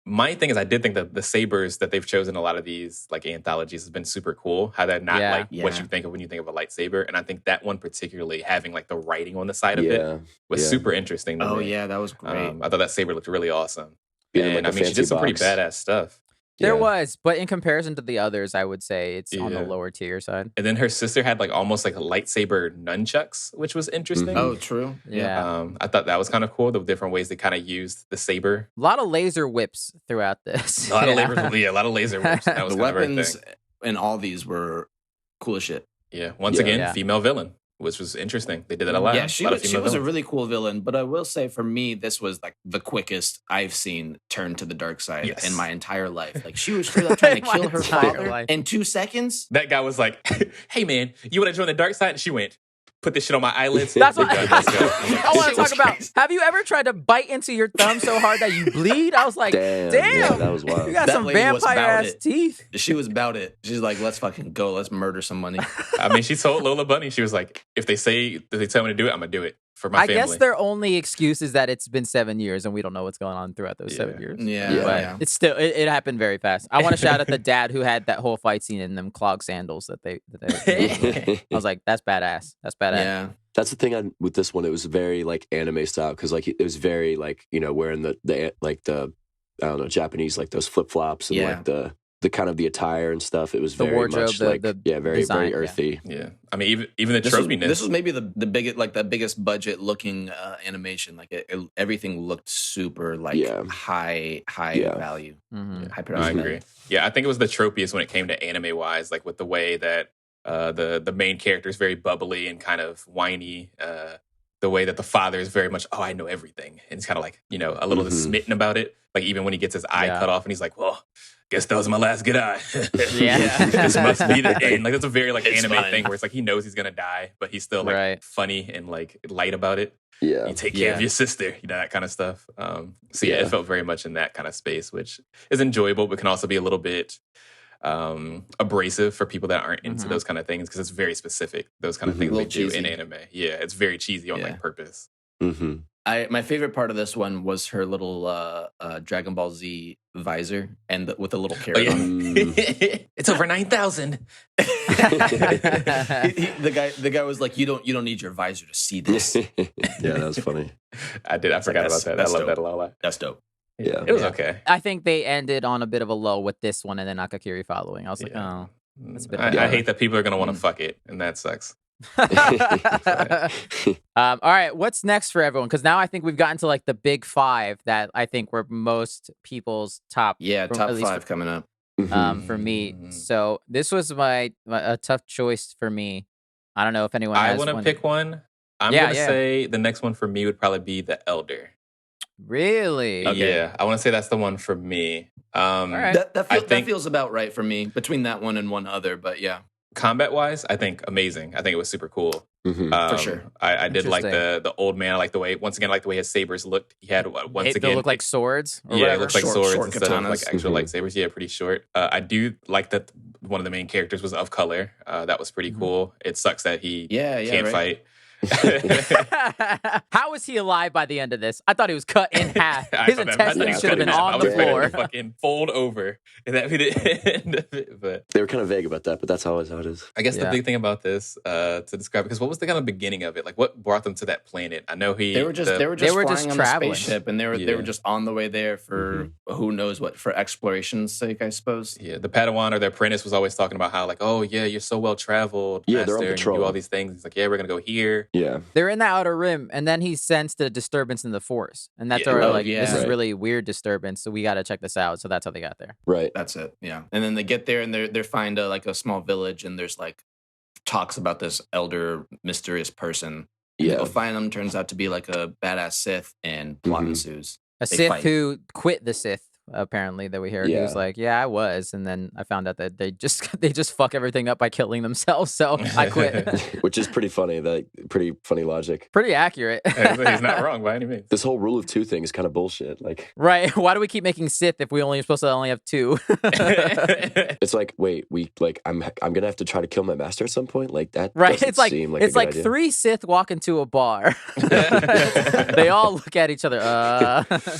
My thing is, I did think that the sabers that they've chosen in a lot of these like anthologies has been super cool. How they're not what you think of when you think of a lightsaber, and I think that one particularly having like the writing on the side of it was super interesting. To me. Yeah, that was great. I thought that saber looked really awesome, Being and like I mean, she did some pretty badass stuff. There was, but in comparison to the others, I would say it's on the lower tier side. And then her sister had like almost like a lightsaber nunchucks, which was interesting. Oh, true. Yeah. I thought that was kind of cool, the different ways they kind of used the saber. A lot of laser whips throughout this. A lot of laser whips. That was the weapons in all these were cool as shit. Yeah. Once again, female villain, which was interesting. They did that a lot. Yeah, she was a really cool villain, but I will say for me, this was like the quickest I've seen turn to the dark side in my entire life. Like she was straight up trying to kill her father in 2 seconds. That guy was like, "Hey man, you want to join the dark side?" And she went, "Put this shit on my eyelids." That's what let's go. I want to talk about. Have you ever tried to bite into your thumb so hard that you bleed? I was like, damn, yeah, that was wild. You got some vampire ass teeth. She was about it. She's like, let's fucking go. Let's murder some money. I mean, she told Lola Bunny, she was like, if they tell me to do it, I'm gonna do it for my family. I guess their only excuse is that it's been 7 years and we don't know what's going on throughout those 7 years. Yeah. It's still it happened very fast. I want to shout out the dad who had that whole fight scene in them clog sandals that they I was like, that's badass. That's badass. Yeah. That's the thing with this one. It was very like anime style because like it was very like wearing the like the I don't know, Japanese like those flip flops and like the kind of the attire and stuff. It was the very wardrobe, much like very design, earthy. Yeah, I mean even the tropiness. This was maybe the biggest budget looking animation. Like everything looked super like high value. High production. I agree. Yeah, I think it was the tropiest when it came to anime wise, like with the way that the main character is very bubbly and kind of whiny. The way that the father is very much, I know everything. And it's kind of like, a little smitten about it. Like even when he gets his eye Yeah. cut off and he's like, well, guess that was my last good eye. Yeah. This must be the end. Like it's a very like It's anime fine. thing where it's like he knows he's gonna die, but he's still like Right. funny and like light about it. Yeah. You take care of Yeah. your sister, that kind of stuff. So yeah, Yeah. it felt very much in that kind of space, which is enjoyable, but can also be a little bit abrasive for people that aren't into Mhm. those kind of things because it's very specific. Those kind of Mhm. things they Little do in cheesy. anime. Yeah, it's very cheesy on Yeah. like purpose. Mm-hmm. My favorite part of this one was her little Dragon Ball Z visor and with a little Oh carrot yeah, on it's over 9,000. it. The guy was like, you don't need your visor to see this. Yeah, that was funny. I forgot about that's- that. I that's love dope. that a lot. That's dope. Yeah. It was Yeah. okay. I think they ended on a bit of a low with this one and then Akakiri following. I was like, Yeah. oh. That's a bit of a I bummer. hate that people are gonna want to Mm. fuck it, and that sucks. All right, what's next for everyone? Because now I think we've gotten to like the big five that I think were most people's top. Yeah, From- top at least 5 coming up. for me. Mm. So this was a tough choice for me. I don't know if anyone I has want to one. pick one. I'm Yeah, gonna yeah. say the next one for me would probably be the Elder. Really? Okay. Yeah, I want to say that's the one for me. All right. That I think- feels about right for me between that one and one other, but yeah. Combat wise, I think amazing. I think it was super cool. Mhm. For sure. I did like Interesting. the old man. I like the way his sabers looked. He had once They again look like swords. Or yeah, whatever? it looks like Short- swords short instead of like katanas. actual Mhm. lightsabers. Yeah, pretty short. I do like that one of the main characters was of color. That was pretty Mhm. cool. It sucks that he Yeah, can't right. fight. How is he alive by the end of this? I thought he was cut in half. I His thought that- I intestines thought he was should have cutting been it. I on was the expecting floor. him to fucking fold over, and that would be the end of it. But They were kind of vague about that, but that's always how it is. I guess the Yeah. big thing about this, to describe, because what was the kind of beginning of it? Like, what brought them to that planet? I know They were just They were flying just on traveling. the spaceship, and they Yeah. were just on the way there for who knows what, for exploration's sake, I suppose. Yeah, the Padawan or the apprentice was always talking about how, like, oh yeah, you're so well traveled, Yeah, master, they're on and you patrol. do all these things. He's like, yeah, we're gonna go here. Yeah. They're in the outer rim, and then he sensed a disturbance in the force, and that's Yeah. already Oh, like this is yeah. really weird disturbance. So we got to check this out. So that's how they got there. Right. That's it. Yeah. And then they get there and they find like a small village, and there's like talks about this elder mysterious person. And they Yeah. go find him. Turns out to be like a badass Sith, and plot Mhm. ensues. A They Sith fight. who quit the Sith. Apparently, that we heard. He was Yeah. like, "Yeah, I was," and then I found out that they just fuck everything up by killing themselves. So I quit. Which is pretty funny. Pretty funny logic. Pretty accurate. He's not wrong by any means. This whole rule of two thing is kind of bullshit. Like, Right? Why do we keep making Sith if we only are supposed to only have two? it's like, wait, I'm gonna have to try to kill my master at some point. Like that. Right? doesn't It's like seem like it's a good like idea. 3 Sith walk into a bar. They all look at each other.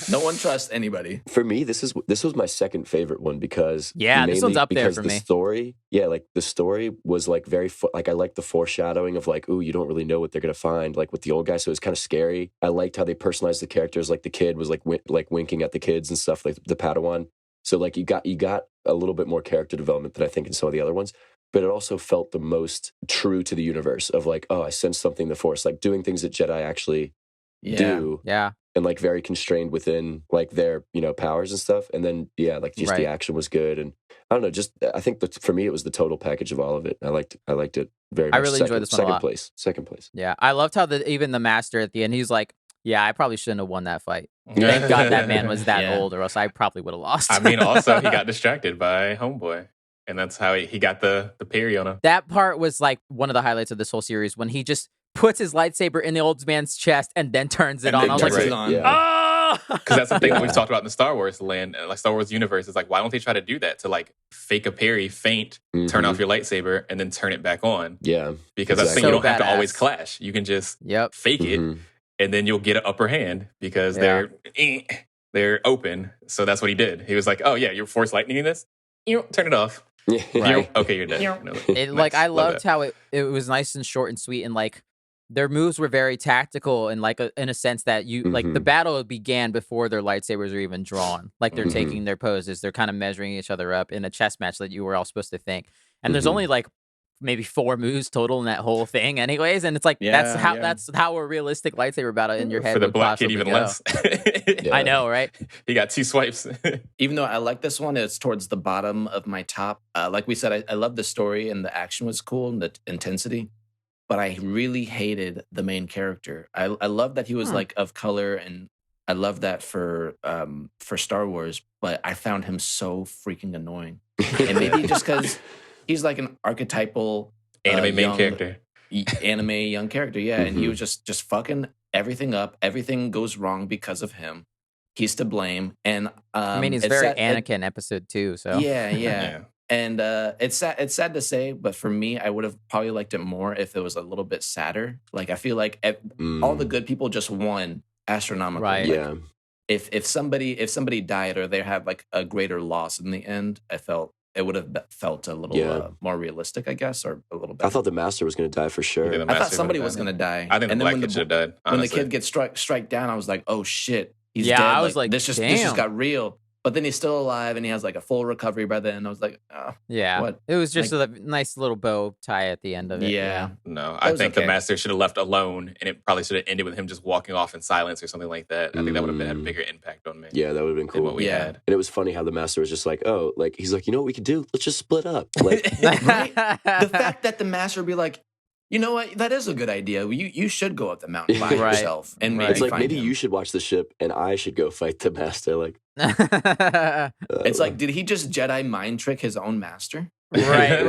No one trusts anybody. For me, this was my second favorite one because Yeah, this one's mainly up there because for the me. story, like the story was like like I liked the foreshadowing of like, ooh, you don't really know what they're gonna find, like with the old guy, so it was kind of scary. I liked how they personalized the characters, like the kid was like winking at the kids and stuff, like the Padawan. So like you got a little bit more character development than I think in some of the other ones. But it also felt the most true to the universe of like, oh, I sense something in the Force, like doing things that Jedi actually Yeah. do. Yeah. And like very constrained within like their powers and stuff, and then like just Right. the action was good, and I don't know, just I think that for me it was the total package of all of it. I liked it very much. I really enjoyed this one a lot. Second place. Yeah. I loved how even the master at the end, he's like, "Yeah, I probably shouldn't have won that fight. Thank God that man was that Yeah. old, or else I probably would have lost." I mean, also he got distracted by Homeboy, and that's how he got the parry on him. That part was like one of the highlights of this whole series when he just puts his lightsaber in the old man's chest and then turns it And on. then I was like, turns right. it on. Yeah. "Oh!" Because that's the thing that we've Yeah. talked about in the Star Wars land, like Star Wars universe. Is like, why don't they try to do that to like fake a parry, feint, turn Mhm. off your lightsaber, and then turn it back on? Yeah. Because that's the thing, So you don't have to badass. always clash. You can just Yep. fake it, Mhm. and then you'll get an upper hand because Yeah. they're open. So that's what he did. He was like, "Oh yeah, you're force lightning this. Turn it off. Yeah. Right. Okay, you're dead." You know, It like nice. I Love loved that. how it was nice and short and sweet, and like their moves were very tactical and like in a sense that you like the Mhm. battle began before their lightsabers are even drawn. Like they're Mhm. taking their poses, they're kind of measuring each other up in a chess match that you were all supposed to think. And there's Mhm. only like maybe 4 moves total in that whole thing, anyways. And it's like Yeah, yeah. that's how a realistic lightsaber battle in your head For the would black kid, possibly even go. less. Yeah. I know, right? He got 2 swipes. Even though I like this one, it's towards the bottom of my top. Like we said, I love the story and the action was cool and the intensity, but I really hated the main character. I love that he was like of color and I love that for Star Wars, but I found him so freaking annoying. And maybe just because he's like an archetypal Anime main young character. anime young character, yeah. And he Mhm. was just fucking everything up. Everything goes wrong because of him. He's to blame. And I mean, he's it's very sad, Anakin episode 2, so. yeah. Yeah. And it's sad to say, but for me, I would have probably liked it more if it was a little bit sadder. Like I feel like all the good people just won astronomically. Right. Like, Yeah. if somebody died or they had like a greater loss in the end, I felt it would have felt a little more realistic, I guess, or a little better. I thought the master was going to die for sure. Yeah, the I thought master somebody would've was died. going to die. I think and the then black kid should have died. when the Honestly. kid gets strike down, I was like, oh shit, he's Yeah, dead. I was like, this just damn. got real. But then he's still alive and he has like a full recovery by then. I was like, oh, Yeah. what? It was just a nice little bow tie at the end of it. Yeah. No, I was think okay. the master should have left alone, and it probably should have ended with him just walking off in silence or something like that. I think that would have had a bigger impact on me Yeah, that would have been than what cool. we Yeah. had. And it was funny how the master was just like, oh, like he's like, you know what we could do? Let's just split up. Like, Right? The fact that the master would be like, you know what, that is a good idea. You should go up the mountain by Right. yourself and maybe it's like find maybe him. you should watch the ship and I should go fight the master. Like, It's like, did he just Jedi mind trick his own master? right.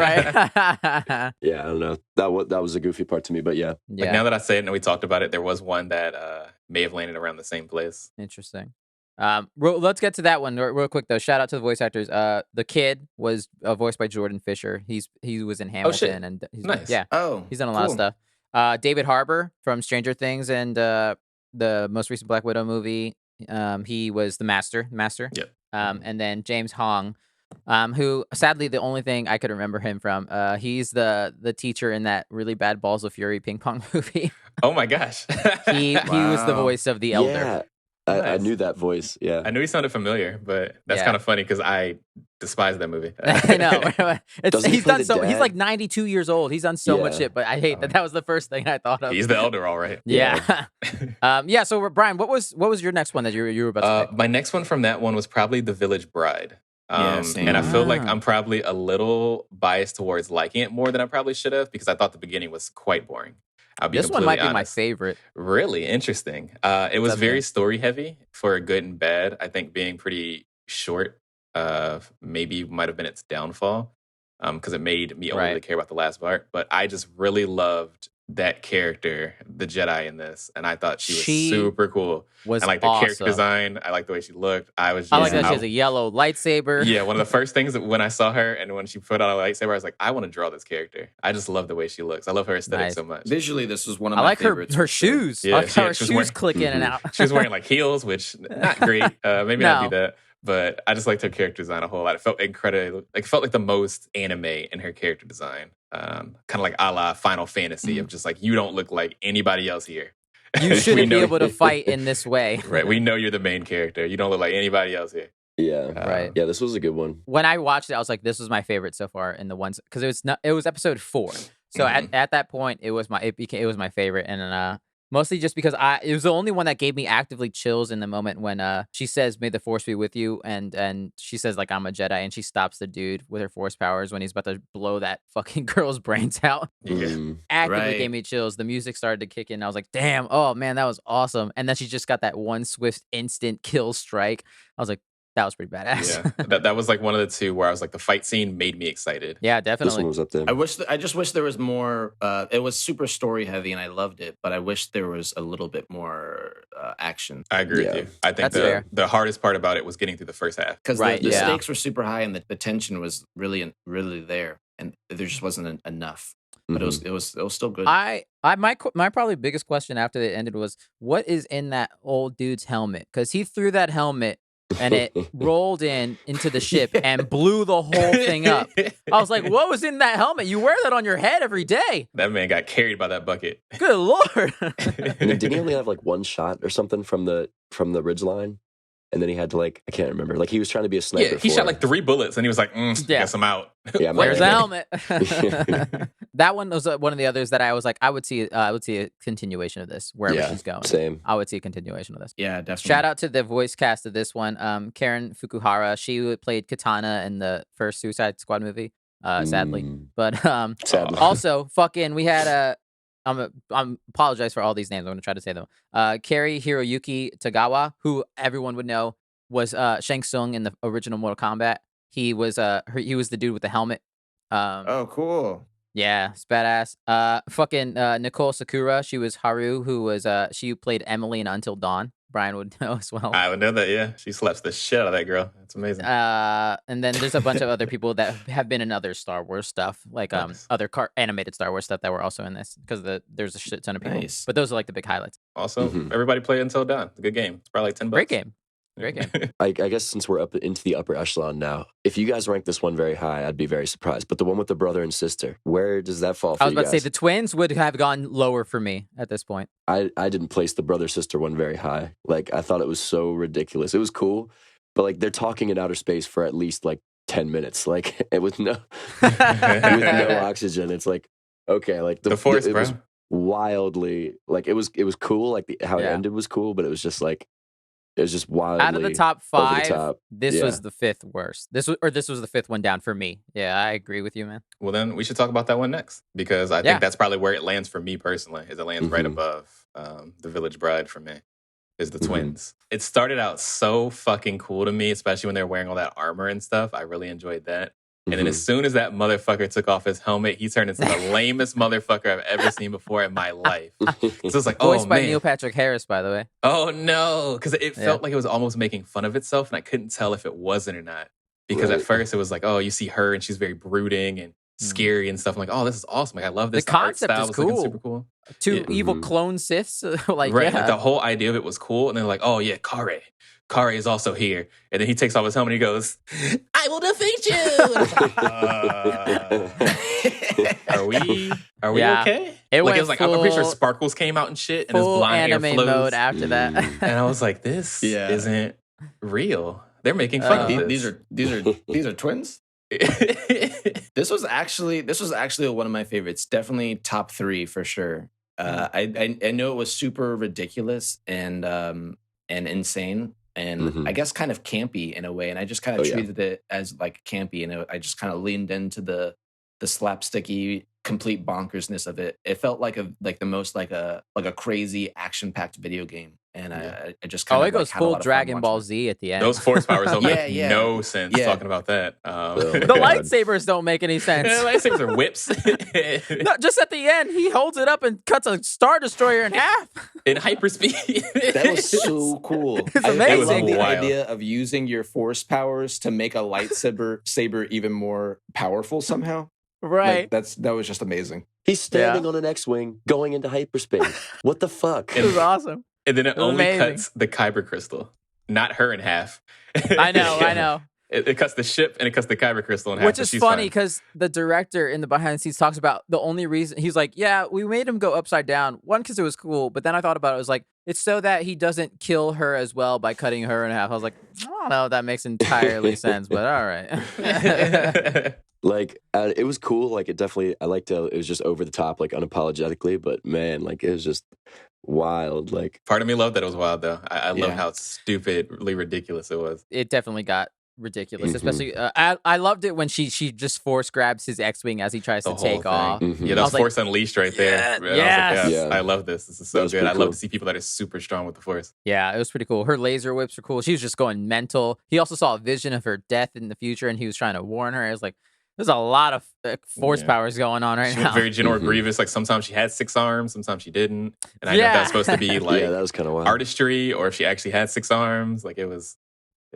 yeah, I don't know. That was a goofy part to me, but yeah. Like Yeah. now that I say it and we talked about it, there was one that may have landed around the same place. Interesting. Let's get to that one real quick though. Shout out to the voice actors. The kid was voiced by Jordan Fisher. He was in Hamilton, shit. and he's Nice. yeah, Oh, he's done a lot of cool. stuff. David Harbour from Stranger Things and the most recent Black Widow movie. He was the master. Yep. And then James Hong, who sadly the only thing I could remember him from, he's the teacher in that really bad Balls of Fury ping pong movie. Oh my gosh. He was the Wow. voice of the elder. Yeah. I Nice. knew that voice. Yeah. I knew he sounded familiar, but that's Yeah. kind of funny because I despise that movie. I know. Doesn't he He's play done the so. He's dad? like 92 years old. He's done so much Yeah. shit, but I hate that. That was the first thing I thought of. He's the elder, all right. Yeah. Yeah. So Brian, what was your next one that you were about to pick? My next one from that one was probably The Village Bride. Yeah, same. And I feel like Ah. I'm probably a little biased towards liking it more than I probably should have because I thought the beginning was quite boring. I'll be This one might completely be my honest. favorite. Really interesting. It was Definitely. very story heavy for good and bad. I think being pretty short maybe might have been its downfall because it made me only Right. really care about the last part. But I just really loved that character, the Jedi in this, and I thought she was super cool. Was I like the awesome. character design. I like the way she looked. I was just I like that she has a yellow lightsaber. yeah, one of the first things that when I saw her and when she put on a lightsaber, I was like, I want to draw this character. I just love the way she looks. I love her aesthetic Nice. so much. Visually, this was one of I my like her favorites. for sure. shoes. Yeah, I like how her she was shoes wearing- click in and out. She was wearing like heels, which not great. Maybe not No. be that. But I just liked her character design a whole lot. It felt incredible. Like it felt like the most anime in her character design. Kind of like a la Final Fantasy of just like you don't look like anybody else here. You We shouldn't be know- able to fight in this way. Right. We know you're the main character. You don't look like anybody else here. Yeah. Right. Yeah, this was a good one. When I watched it, I was like, "This was my favorite so far." In the ones because it was episode 4. So Mhm. at that point, it was my favorite, and mostly just because it was the only one that gave me actively chills in the moment when she says, "May the Force be with you," and she says like I'm a Jedi, and she stops the dude with her Force powers when he's about to blow that fucking girl's brains out. Yeah. Mm. Actively Right. gave me chills. The music started to kick in. I was like, "Damn! Oh man, that was awesome!" And then she just got that one swift instant kill strike. I was like, "That was pretty badass." Yeah. That was like one of the two where I was like, the fight scene made me excited. Yeah, This definitely. one was up there. I just wish there was more. It was super story heavy, and I loved it. But I wish there was a little bit more action I agree Yeah. with you. I think That's fair. the hardest part about it was getting through the first half. because Right, the yeah. stakes were super high, and the tension was really there, and there just wasn't enough. But Mhm. it was still good. My probably biggest question after it ended was, what is in that old dude's helmet? Because he threw that helmet and it rolled into the ship and blew the whole thing up. I was like, what was in that helmet? You wear that on your head every day. That man got carried by that bucket. Good lord. And then didn't he only have like one shot or something from the ridge line? And then he had to like, I can't remember. Like he was trying to be a sniper. Yeah, he shot like 3 bullets and he was like, Yeah. guess I'm out. Yeah, Where's the bad. helmet? That one was one of the others that I was like, I would see a continuation of this wherever Yeah, she's going. same. I would see a continuation of this. yeah, definitely. Shout out to the voice cast of this one. Karen Fukuhara. She played Katana in the first Suicide Squad movie. Sadly, Mm. but Sadly. also fucking we had I'm apologize for all these names. I'm gonna try to say them. Kari Hiroyuki Tagawa, who everyone would know was Shang Tsung in the original Mortal Kombat. He was he was the dude with the helmet. Oh, cool. Yeah, it's badass. Fucking Nicole Sakura, she was Haru, who was she played Emily in Until Dawn. Brian would know as well. I would know that. Yeah, she slaps the shit out of that girl. That's amazing. And then there's a bunch of other people that have been in other Star Wars stuff, like Nice. other animated Star Wars stuff that were also in this because there's a shit ton of people. Nice. But those are like the big highlights. Also, everybody play Until Dawn. It's a good game. It's probably like $10. Great game. Great game. I guess since we're up into the upper echelon now, if you guys rank this one very high, I'd be very surprised. But the one with the brother and sister, where does that fall for I was you about guys? to say the twins would have gone lower for me at this point. I didn't place the brother-sister one very high. Like, I thought it was so ridiculous. It was cool, but like they're talking in outer space for at least like 10 minutes. Like, with no oxygen. It's like, okay, like the Force, it bro. was wildly, like, it was cool. Like, how it ended was cool, but it was just like, it was just wildly out of the top over the 5, top. this was the 5th worst. This was the 5th one down for me. Yeah, I agree with you, man. Well, then we should talk about that one next because I think that's probably where it lands for me personally. Is it lands right above The Village Bride for me. Is the twins. It started out so fucking cool to me, especially when they were wearing all that armor and stuff. I really enjoyed that. And then as soon as that motherfucker took off his helmet, he turned into the lamest motherfucker I've ever seen before in my life. So it's like, oh, Voiced by man. Neil Patrick Harris, by the way. Oh, no. Because it felt like it was almost making fun of itself, and I couldn't tell if it wasn't or not. Because at first it was like, oh, you see her, and she's very brooding and scary and stuff. I'm like, oh, this is awesome. Like, I love this. The concept art style is was looking cool. super cool. 2 evil clone Siths. Like, right. Like, the whole idea of it was cool. And then like, oh, yeah, Kare is also here. And then he takes off his helmet and he goes, I will defeat you. Are we okay? It was like, I'm pretty sure sparkles came out and shit. And his full blonde hair anime flows. mode after that. And I was like, this isn't real. They're making fun of this. These are twins? This was actually one of my favorites. Definitely top 3 for sure. I know it was super ridiculous and insane, and I guess kind of campy in a way. And I just kind of treated it as like campy, and I just kind of leaned into the slapsticky, complete bonkersness of it. It felt like the most like a crazy action packed video game. And I just kind of it goes full Dragon Ball Z at the end. Those force powers don't make no sense talking about that. The lightsabers don't make any sense. The lightsabers are whips. No, just at the end, he holds it up and cuts a Star Destroyer in half. In hyperspeed. That was so cool. It's amazing. I love the idea of using your force powers to make a lightsaber even more powerful somehow. Right. Like, that was just amazing. He's standing on an X-Wing going into hyperspace. What the fuck? It was awesome. And then it only cuts the Kyber crystal, not her in half. I know. It cuts the ship and it cuts the Kyber crystal in half. Which is funny because the director in the behind the scenes talks about the only reason he's like, yeah, we made him go upside down. One, because it was cool, but then I thought about it. I was like, it's so that he doesn't kill her as well by cutting her in half. I was like, I don't know if that makes entirely sense, but all right. Like, it was cool. Like, I liked it. It was just over the top, like, unapologetically. But man, like, it was just wild. Like, part of me loved that it was wild, though. I love how stupidly ridiculous it was. It definitely got ridiculous, especially I loved it when she just force grabs his X-Wing as he tries to take off. Yeah, that was Force Unleashed right there. Yes. I love this. This is so good. I love to see people that are super strong with the Force. Yeah, it was pretty cool. Her laser whips were cool. She was just going mental. He also saw a vision of her death in the future, and he was trying to warn her. I was like, there's a lot of force powers going on right now. Very General Grievous. Like, sometimes she had 6 arms, sometimes she didn't. And I know that's supposed to be like that was kind of wild. Artistry, or if she actually had 6 arms. Like, it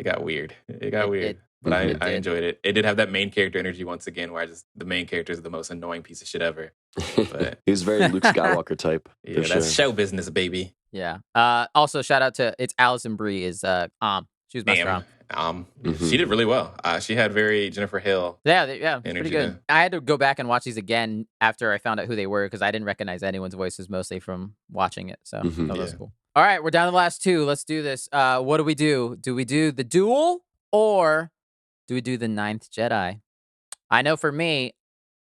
got weird. It got weird. But I enjoyed it. It did have that main character energy once again, where the main character is the most annoying piece of shit ever. But he was very Luke Skywalker type. Yeah, that's show business, baby. Yeah. Also, shout out to Alison Brie is she was messing around. She did really well. She had very Jennifer Hill. Yeah, pretty good. I had to go back and watch these again after I found out who they were because I didn't recognize anyone's voices mostly from watching it. So that was cool. All right, we're down to the last 2. Let's do this. What do we do? Do we do the duel or do we do the 9th Jedi? I know for me,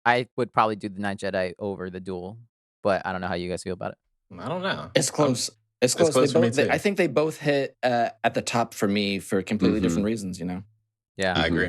I would probably do the 9th Jedi over the duel, but I don't know how you guys feel about it. I don't know. It's close. It's close for me too. I think they both hit at the top for me for completely different reasons, you know? Yeah. I agree.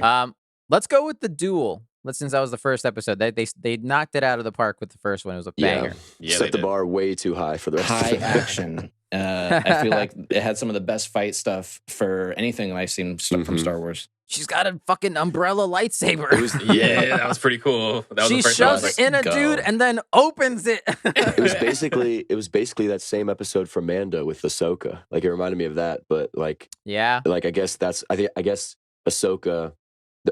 Let's go with the duel. Since that was the first episode, they knocked it out of the park with the first one. It was a banger. Yeah, Set the bar way too high for the rest High of it. action. I feel like it had some of the best fight stuff for anything I've seen from Star Wars. She's got a fucking umbrella lightsaber. Yeah, that was pretty cool. That was She the first shoves one. it in a dude and then opens it. It was basically that same episode from Mando with Ahsoka. Like it reminded me of that, but like Yeah. like I guess Ahsoka,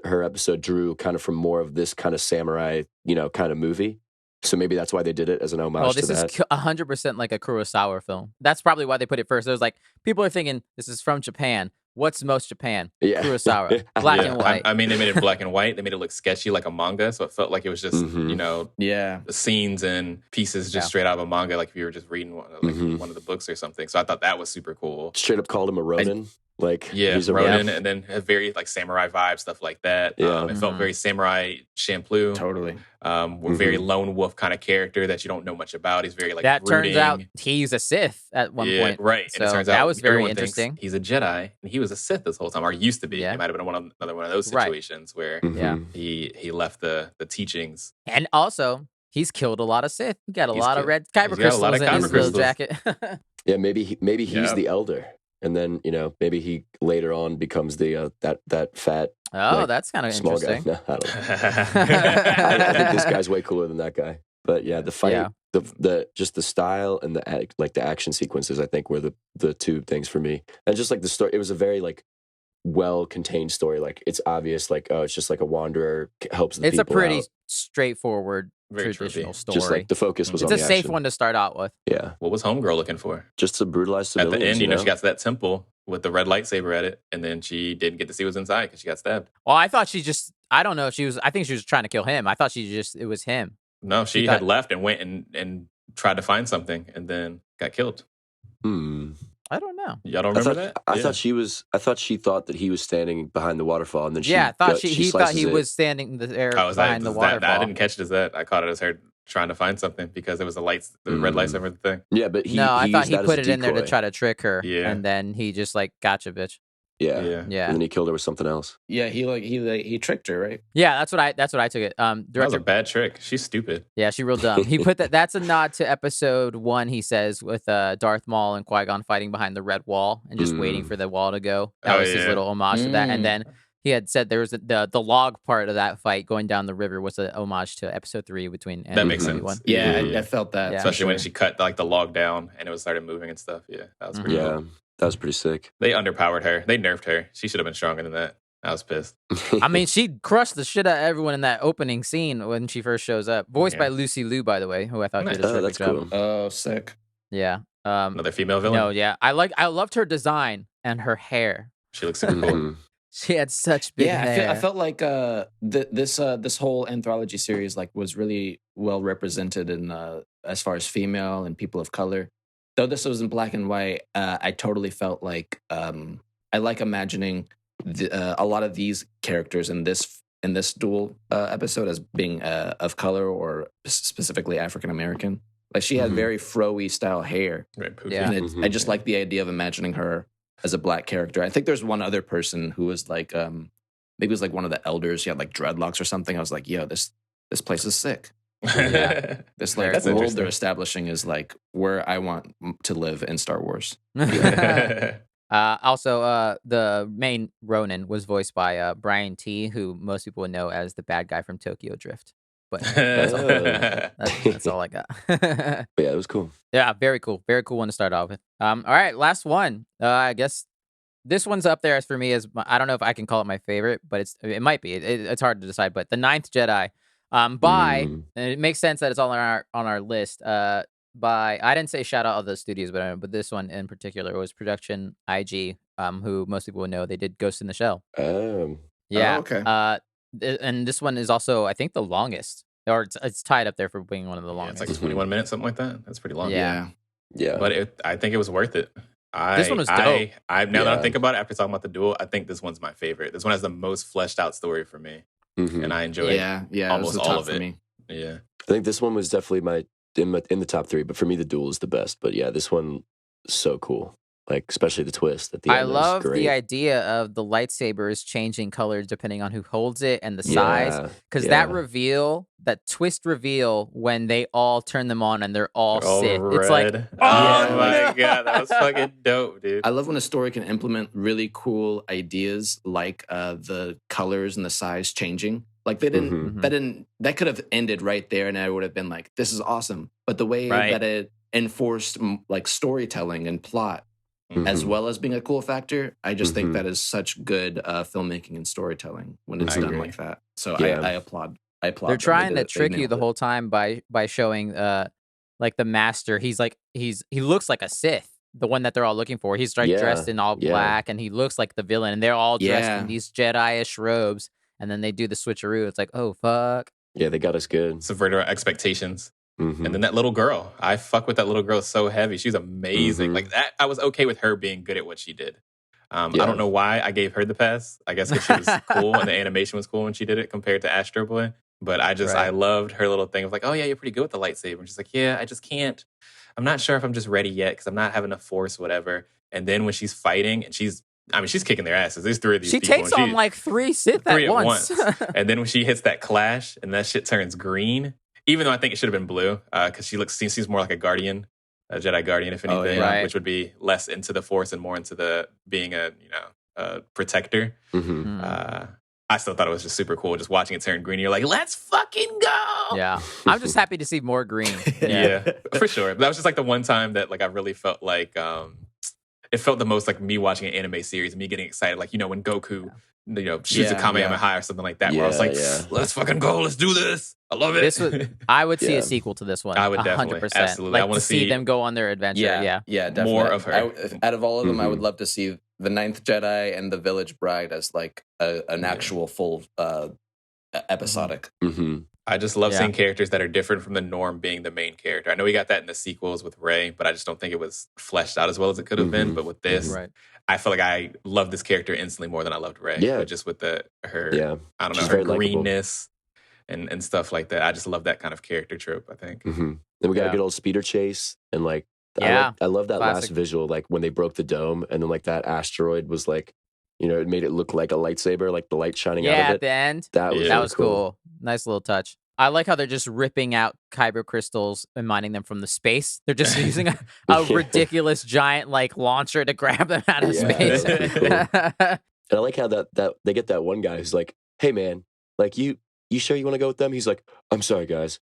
her episode drew kind of from more of this kind of samurai, kind of movie. So maybe that's why they did it as an homage to that. This is 100% like a Kurosawa film. That's probably why they put it first. It was like, people are thinking, this is from Japan. What's most Japan? Yeah. Kurosawa. Black and white. I mean, they made it black and white. They made it look sketchy like a manga. So it felt like it was just, scenes and pieces just straight out of a manga. Like if you were just reading one of the books or something. So I thought that was super cool. Straight up called him a Ronin. He's a Ronin, and then a very like samurai vibe, stuff like that. Yeah. It felt very samurai Champloo. Totally. Very lone wolf kind of character that you don't know much about. He's very like that brooding. Turns out he's a Sith at one point. Right. So and it turns that out was very everyone interesting. He's a Jedi, and he was a Sith this whole time, or used to be. Yeah. It might have been another one of those situations where he left the teachings. And also, he's killed a lot of Sith. He got a lot of red kyber got a lot crystals of in his kyber little crystals. jacket. Yeah, maybe he's the elder, and then maybe he later on becomes the that fat. That's kind of small interesting. guy. No, I don't know. I think this guy's way cooler than that guy. But yeah, the fight, the just the style and the action sequences, I think were the two things for me. And just like the story, it was a very like well-contained story. Like it's obvious, like it's just like a wanderer helps the people It's a pretty out. straightforward Very traditional trippy. story. Just like the focus was on it's the a safe action. one to start out with. Yeah. What was Homegirl looking for? Just to brutalize At civilians. the end, she got to that temple with the red lightsaber at it, and then she didn't get to see what was inside because she got stabbed. Well, I thought I don't know if I think she was trying to kill him. I thought it was him. No, she had left and went and tried to find something, and then got killed. I don't know. Y'all don't remember that? I thought she thought that he was standing behind the waterfall, and then he thought he slices it. was standing there behind the waterfall. I didn't catch it as that. I caught it as her trying to find something because it was the red lightsaber thing. Yeah, but I thought he put it a in there to decoy. try to trick her. Yeah. And then he just like, gotcha, bitch. Yeah. Yeah. And then he killed her with something else. Yeah, he tricked her, right? Yeah, that's what I took it. That was Director, a bad trick. She's stupid. yeah, she real dumb. He put that's a nod to episode 1, he says, with Darth Maul and Qui-Gon fighting behind the red wall and just waiting for the wall to go. That was his little homage to that. And then he had said there was the log part of that fight going down the river was an homage to episode 3 between That makes sense. Obi-Wan. Yeah, I felt that. Yeah. Especially when she cut like the log down and it was started moving and stuff. Yeah, that was pretty cool. That was pretty sick. They underpowered her. They nerfed her. She should have been stronger than that. I was pissed. I mean, she crushed the shit out of everyone in that opening scene when she first shows up. Voiced by Lucy Liu, by the way, who I thought did a terrific that's job. cool. Oh, sick. Yeah. Another female villain. No, yeah. I loved her design and her hair. She looks super cool. She had such big hair. I felt like this whole anthology series like was really well represented in as far as female and people of color. Though this was in black and white, I totally felt like I like imagining a lot of these characters in this dual episode as being of color or specifically African American. Like she had very fro-y style hair. Right, poofy. Yeah. And I just like the idea of imagining her as a black character. I think there's one other person who was like, maybe it was like one of the elders. He had like dreadlocks or something. I was like, yo, this place is sick. This like That's world interesting. they're establishing is like where I want to live in Star Wars. Also, the main Ronin was voiced by Brian T, who most people would know as the bad guy from Tokyo Drift. But that's all I got. But yeah, it was cool. Yeah, very cool. Very cool one to start off with. All right, last one. I guess this one's up there as for me as I don't know if I can call it my favorite, but it might be. It's hard to decide. But The Ninth Jedi, and it makes sense that it's all on our list. By I didn't say shout out all the studios, but this one in particular was Production IG, who most people would know. They did Ghost in the Shell. Yeah. okay. And this one is also, I think, the longest, or it's tied up there for being one of the Yeah, longest. it's like 21 minutes, something like that. That's pretty long. Yeah. Yeah. But I think it was worth it. This one was dope. Now that I think about it, after talking about the duel, I think this one's my favorite. This one has the most fleshed out story for me, and I enjoyed almost it was the all top of for it. me. Yeah. I think this one was definitely in the top 3, but for me the duel is the best. But yeah, this one so cool. Like, especially the twist at the end. I That was love great. the idea of the lightsabers changing colors depending on who holds it and the size. Because that reveal, that twist reveal, when they all turn them on and they're all Sith, red. it's like, oh my god, that was fucking dope, dude. I love when a story can implement really cool ideas like the colors and the size changing. Like they didn't that could have ended right there, and I would have been like, "This is awesome." But the way that it enforced like storytelling and plot, as well as being a cool factor, I just think that is such good filmmaking and storytelling when it's done like that. So I applaud. They're trying to trick you the whole time by showing like the master. He looks like a Sith, the one that they're all looking for. He's dressed in all black, and he looks like the villain. And they're all dressed in these Jedi-ish robes. And then they do the switcheroo. It's like, oh fuck. Yeah, they got us good. Subverted our expectations. And then that little girl, I fuck with that little girl so heavy. She's amazing. Like that, I was okay with her being good at what she did. I don't know why I gave her the pass. I guess because she was cool and the animation was cool when she did it compared to Astro Boy. But I loved her little thing of like, oh yeah, you're pretty good with the lightsaber. And she's like, yeah, I just can't. I'm not sure if I'm just ready yet because I'm not having enough force, whatever. And then when she's fighting and she's kicking their asses. There's three of these people. She takes on like three Sith at once. And then when she hits that clash and that shit turns green, even though I think it should have been blue, because she seems more like a guardian, a Jedi guardian, if anything, which would be less into the Force and more into the being a protector. I still thought it was just super cool, just watching it turn green. You're like, let's fucking go! Yeah, I'm just happy to see more green. Yeah, for sure. That was just like the one time that like I really felt like it felt the most like me watching an anime series, me getting excited, like when Goku shoots a Kamehameha or something like that, where I was like, let's fucking go, let's do this. I love it. I would see a sequel to this one. I would definitely, 100%. absolutely. Like, I want to see them go on their adventure. Yeah, definitely. More of her. Out of all of them, I would love to see the Ninth Jedi and the Village Bride as like an actual full episodic. I just love seeing characters that are different from the norm being the main character. I know we got that in the sequels with Rey, but I just don't think it was fleshed out as well as it could have been. But with this, I feel like I love this character instantly more than I loved Rey. Yeah. But just with her I don't know, her greenness and stuff like that. I just love that kind of character trope, I think. Then we got a good old speeder chase, and like I love that last visual, like when they broke the dome and then like that asteroid was like, it made it look like a lightsaber, like the light shining out of it. Yeah, at the end. That was cool. Nice little touch. I like how they're just ripping out kyber crystals and mining them from the space. They're just using a ridiculous giant like launcher to grab them out of space. Cool. And I like how that they get that one guy who's like, "Hey man, like you sure you want to go with them?" He's like, "I'm sorry guys,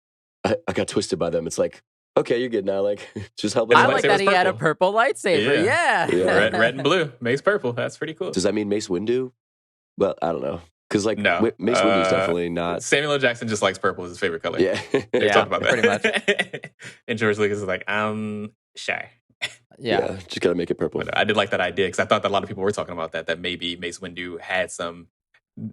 I got twisted by them." It's like, okay, you're good now. Like, just help us. I like that he had a purple lightsaber. Yeah. Red and blue. Mace purple. That's pretty cool. Does that mean Mace Windu? Well, I don't know. Because like Mace Windu's definitely not. Samuel L. Jackson just likes purple as his favorite color. Yeah. They talked about that. Pretty much. And George Lucas is like, shy. Yeah, just gotta make it purple. But I did like that idea because I thought that a lot of people were talking about that maybe Mace Windu had some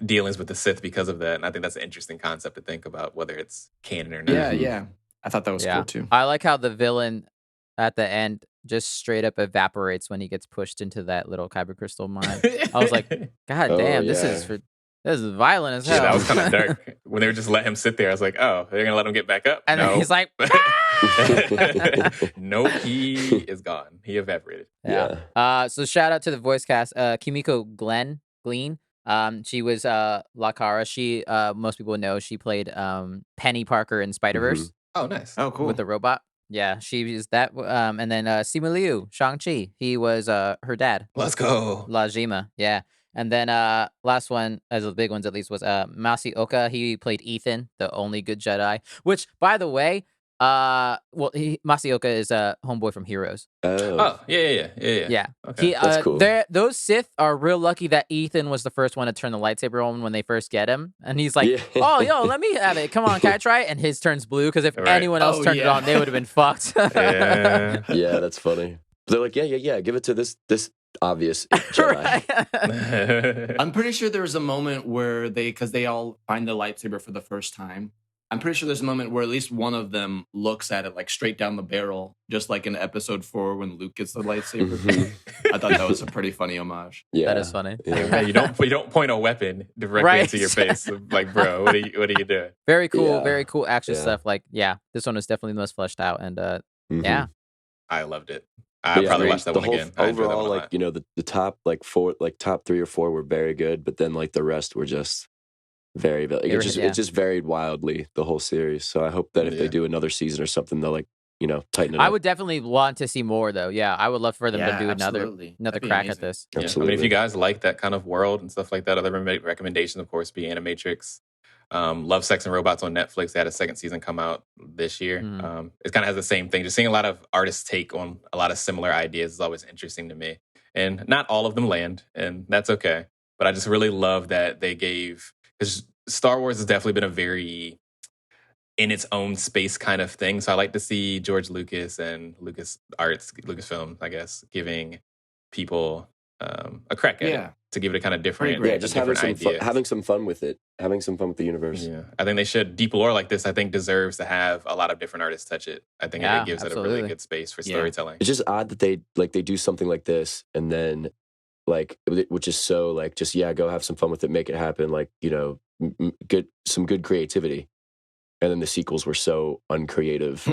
dealings with the Sith because of that. And I think that's an interesting concept to think about, whether it's canon or not. Yeah. I thought that was cool too. I like how the villain at the end just straight up evaporates when he gets pushed into that little kyber crystal mine. I was like, God damn, this is violent as hell. Yeah, that was kind of dark. When they were just let him sit there, I was like, oh, they're gonna let him get back up. And then he's like, nope, he is gone. He evaporated. Yeah. So shout out to the voice cast, Kimiko Gleen. She was Lakara. She most people know she played Penny Parker in Spider-Verse. Oh, nice. Oh, cool. With the robot. Yeah, she was that. And then Simu Liu, Shang-Chi. He was her dad. Let's go. Lajima. Yeah. And then last one, as the big ones at least, was Masioka. He played Ethan, the only good Jedi. Which, by the way, Masioka is a homeboy from Heroes. Oh, yeah. Okay. That's cool. Those Sith are real lucky that Ethan was the first one to turn the lightsaber on when they first get him. And he's like, oh, yo, let me have it. Come on, can I try it? And his turns blue, because if anyone else turned it on, they would have been fucked. Yeah, that's funny. They're like, yeah, give it to this obvious Jedi. I'm pretty sure there was a moment where because they all find the lightsaber for the first time. I'm pretty sure there's a moment where at least one of them looks at it like straight down the barrel, just like in episode 4 when Luke gets the lightsaber. I thought that was a pretty funny homage. Yeah, that is funny. Yeah. You don't point a weapon directly into your face. Like, bro, what are you doing? Very cool, very cool action stuff. Like, this one was definitely the most fleshed out, and yeah, I loved it. I probably I mean, watch that the one whole again. I enjoy that overall, one a like, lot. you know, the top like four, like top 3 or 4 were very good, but then like the rest were just very like, They were- it just varied wildly the whole series. So I hope that if they Yeah. do another season or something, they'll like, you know, tighten it I up. would definitely want to see more, though. Yeah, I would love for them to do another absolutely. That'd be crack at amazing. this. Yeah. I Absolutely. mean, if you guys like that kind of world and stuff like that, other recommendations, of course, be Animatrix. Love, Sex, and Robots on Netflix. They had a second season come out this year. Mhm. It kind of has the same thing. Just seeing a lot of artists take on a lot of similar ideas is always interesting to me. And not all of them land, and that's okay. But I just really love that they gave, because Star Wars has definitely been a very in its own space kind of thing. So I like to see George Lucas and Lucasfilm, I guess, giving people a crack at it to give it a kind of different, agree. Yeah, a just having different some idea. having some fun with it, having some fun with the universe. Yeah, I think they should. Deep lore like this, I think, deserves to have a lot of different artists touch it. I think Yeah, it gives it a absolutely. really good space for Yeah. storytelling. It's just odd that they do something like this and then like, which is so like just go have some fun with it, make it happen, like, you know, some good creativity. And then the sequels were so uncreative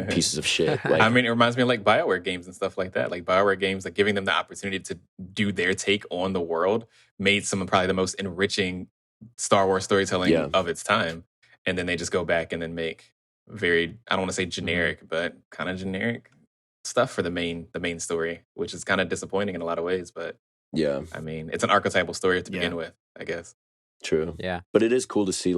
pieces of shit. Like, I mean, it reminds me of like BioWare games and stuff like that. Like BioWare games, like giving them the opportunity to do their take on the world made some of probably the most enriching Star Wars storytelling of its time. And then they just go back and then make very, I don't want to say generic, but kind of generic stuff for the main story, which is kind of disappointing in a lot of ways. But yeah, I mean, it's an archetypal story to begin with, I guess. True. Yeah. But it is cool to see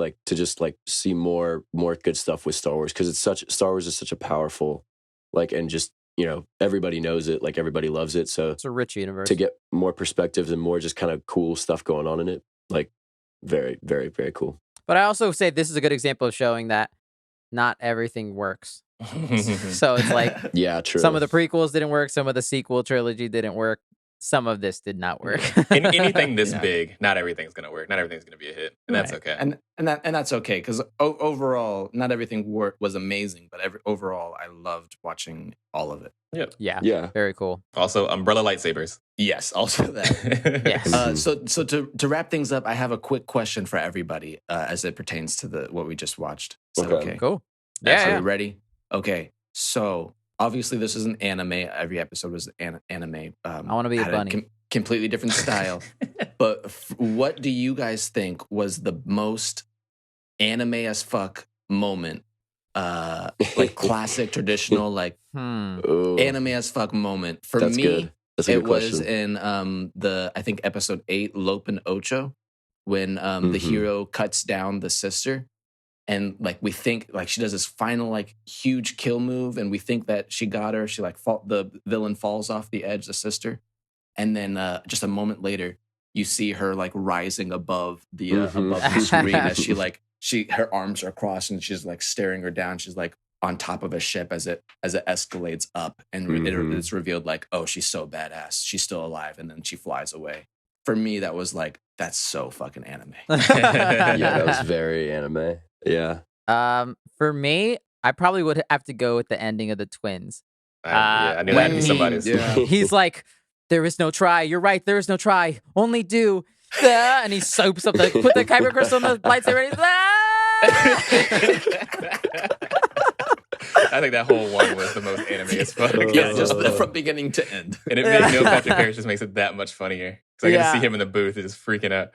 see more good stuff with Star Wars, because Star Wars is such a powerful, like, and just, you know, everybody knows it, like everybody loves it. So It's a rich universe. to get more perspectives and more just kind of cool stuff going on in it, like very, very, very cool. But I also say this is a good example of showing that not everything works. So it's like Yeah, true. some of the prequels didn't work, some of the sequel trilogy didn't work, some of this did not work. Anything this big, not everything's gonna work. Not everything's gonna be a hit, and that's okay. And that's okay, because overall, not everything was amazing, but overall, I loved watching all of it. Yeah. Very cool. Also, umbrella lightsabers. Yes, also that. Yes. So to wrap things up, I have a quick question for everybody as it pertains to what we just watched. Is that okay? Cool. Are Yeah. you ready? Okay. So obviously, this is an anime. Every episode was an anime. I want to be a had bunny. Completely different style. But what do you guys think was the most anime as fuck moment? Like classic, traditional, like anime as fuck moment. For That's me, good. That's a it good was question. in I think episode 8, Lopen Ocho, when the hero cuts down the sister. And like we think like she does this final like huge kill move, and we think that she got her. She like the villain falls off the edge, the sister, and then just a moment later, you see her like rising above the screen as her arms are crossed and she's like staring her down. She's like on top of a ship as it escalates up, and it's revealed like, oh, she's so badass, she's still alive, and then she flies away. For me, that was like, that's so fucking anime. Yeah, that was very anime. Yeah. For me, I probably would have to go with the ending of the twins. I knew when that'd be somebody's. He's like, there is no try. You're right. There is no try. Only do. And he soaps up put the kyber crystal in the lightsaber. And I think that whole one was the most anime as fuck. Yeah, just from beginning to end. And it makes Neil Patrick Harris just makes it that much funnier. So I get to see him in the booth just freaking out.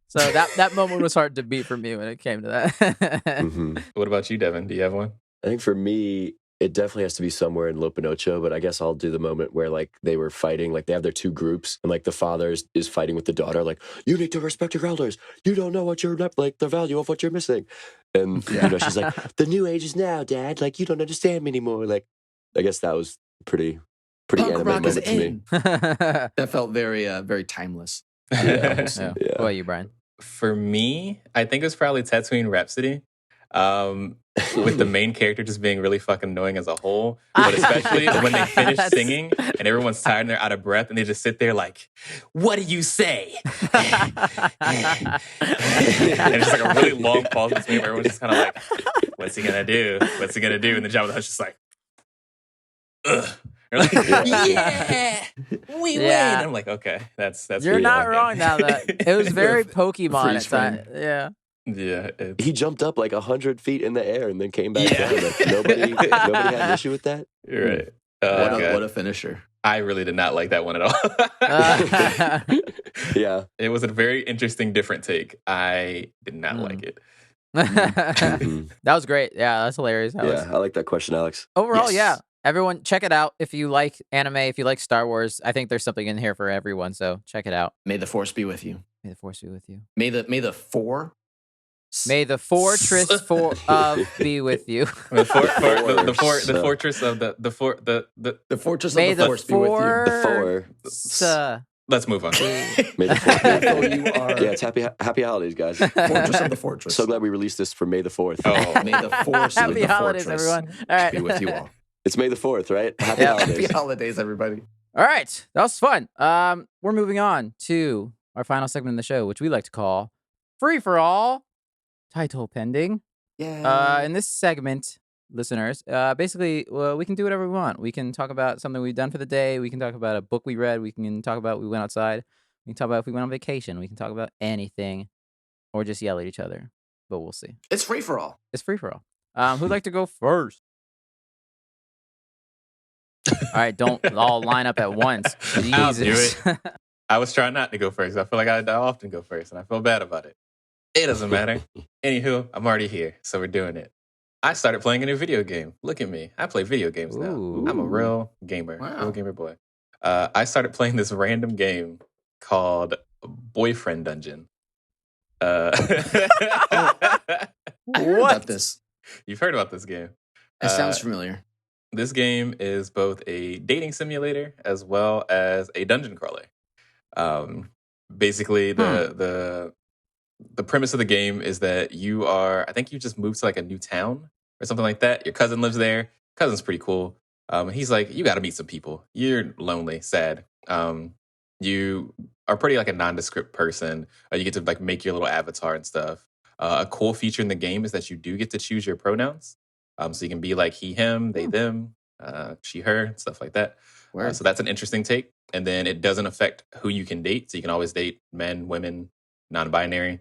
So that moment was hard to beat for me when it came to that. What about you, Devin? Do you have one? I think for me, it definitely has to be somewhere in Lopinocho, but I guess I'll do the moment where like they were fighting, like they have their two groups, and like the father is fighting with the daughter, like, you need to respect your elders. You don't know what you're like the value of what you're missing. And you know, she's like, the new age is now, Dad. Like, you don't understand me anymore. Like, I guess that was pretty anime moment to me. That felt very very timeless. Yeah. What about you, Brian? For me, I think it was probably Tatooine Rhapsody. With the main character just being really fucking annoying as a whole, but especially when they finish singing and everyone's tired and they're out of breath and they just sit there like, what do you say? And it's just like a really long pause between where everyone's just kind of like, what's he gonna do? What's he gonna do? And the Jabba the Hutt's just like, ugh. You're like, yeah, we win. I'm like, okay, that's. You're not wrong now. That it was very Pokemon at times. Yeah. Yeah, he jumped up like 100 feet in the air and then came back down. Like, nobody had an issue with that. You're right. What a finisher. I really did not like that one at all. Yeah. It was a very interesting, different take. I did not like it. Mhm. That was great. Yeah, that's hilarious, Alex. Yeah, I like that question, Alex. Overall, Yes. yeah. Everyone, check it out. If you like anime, if you like Star Wars, I think there's something in here for everyone. So check it out. May the force be with you. May the force be with you. May the four. May the Fourtress be with you. The fortress of the fortress May of the force be with you. The four. Let's move on. May the fourth be with you. You are Yeah, it's happy holidays, guys. fortress of the fortress. So glad we released this for May the 4th. Oh, May the force Happy of the holidays, fortress everyone. All right. be with you all. It's May the 4th, right? Happy Yeah. holidays. Happy holidays, everybody. All right. That was fun. We're moving on to our final segment in the show, which we like to call Free for All, title pending. Yeah. In this segment, listeners, basically, we can do whatever we want. We can talk about something we've done for the day. We can talk about a book we read. We can talk about we went outside. We can talk about if we went on vacation. We can talk about anything or just yell at each other. But we'll see. It's free for all. It's free for all. Who'd like to go first? All right, don't all line up at once. I'll do Jesus. I was trying not to go first. I feel like I often go first, and I feel bad about it. It doesn't matter. Anywho, I'm already here, so we're doing it. I started playing a new video game. Look at me. I play video games now. Ooh. I'm a real gamer. Wow. Real gamer boy. I started playing this random game called Boyfriend Dungeon. I heard What? about this. You've heard about this game. It sounds familiar. This game is both a dating simulator as well as a dungeon crawler. Basically, the premise of the game is that I think you just moved to like a new town or something like that. Your cousin lives there. Cousin's pretty cool. He's like, you got to meet some people. You're lonely, sad. You are pretty like a nondescript person. You get to like make your little avatar and stuff. A cool feature in the game is that you do get to choose your pronouns. So you can be like he, him, they, them, she, her, stuff like that. So that's an interesting take. And then it doesn't affect who you can date. So you can always date men, women, non-binary,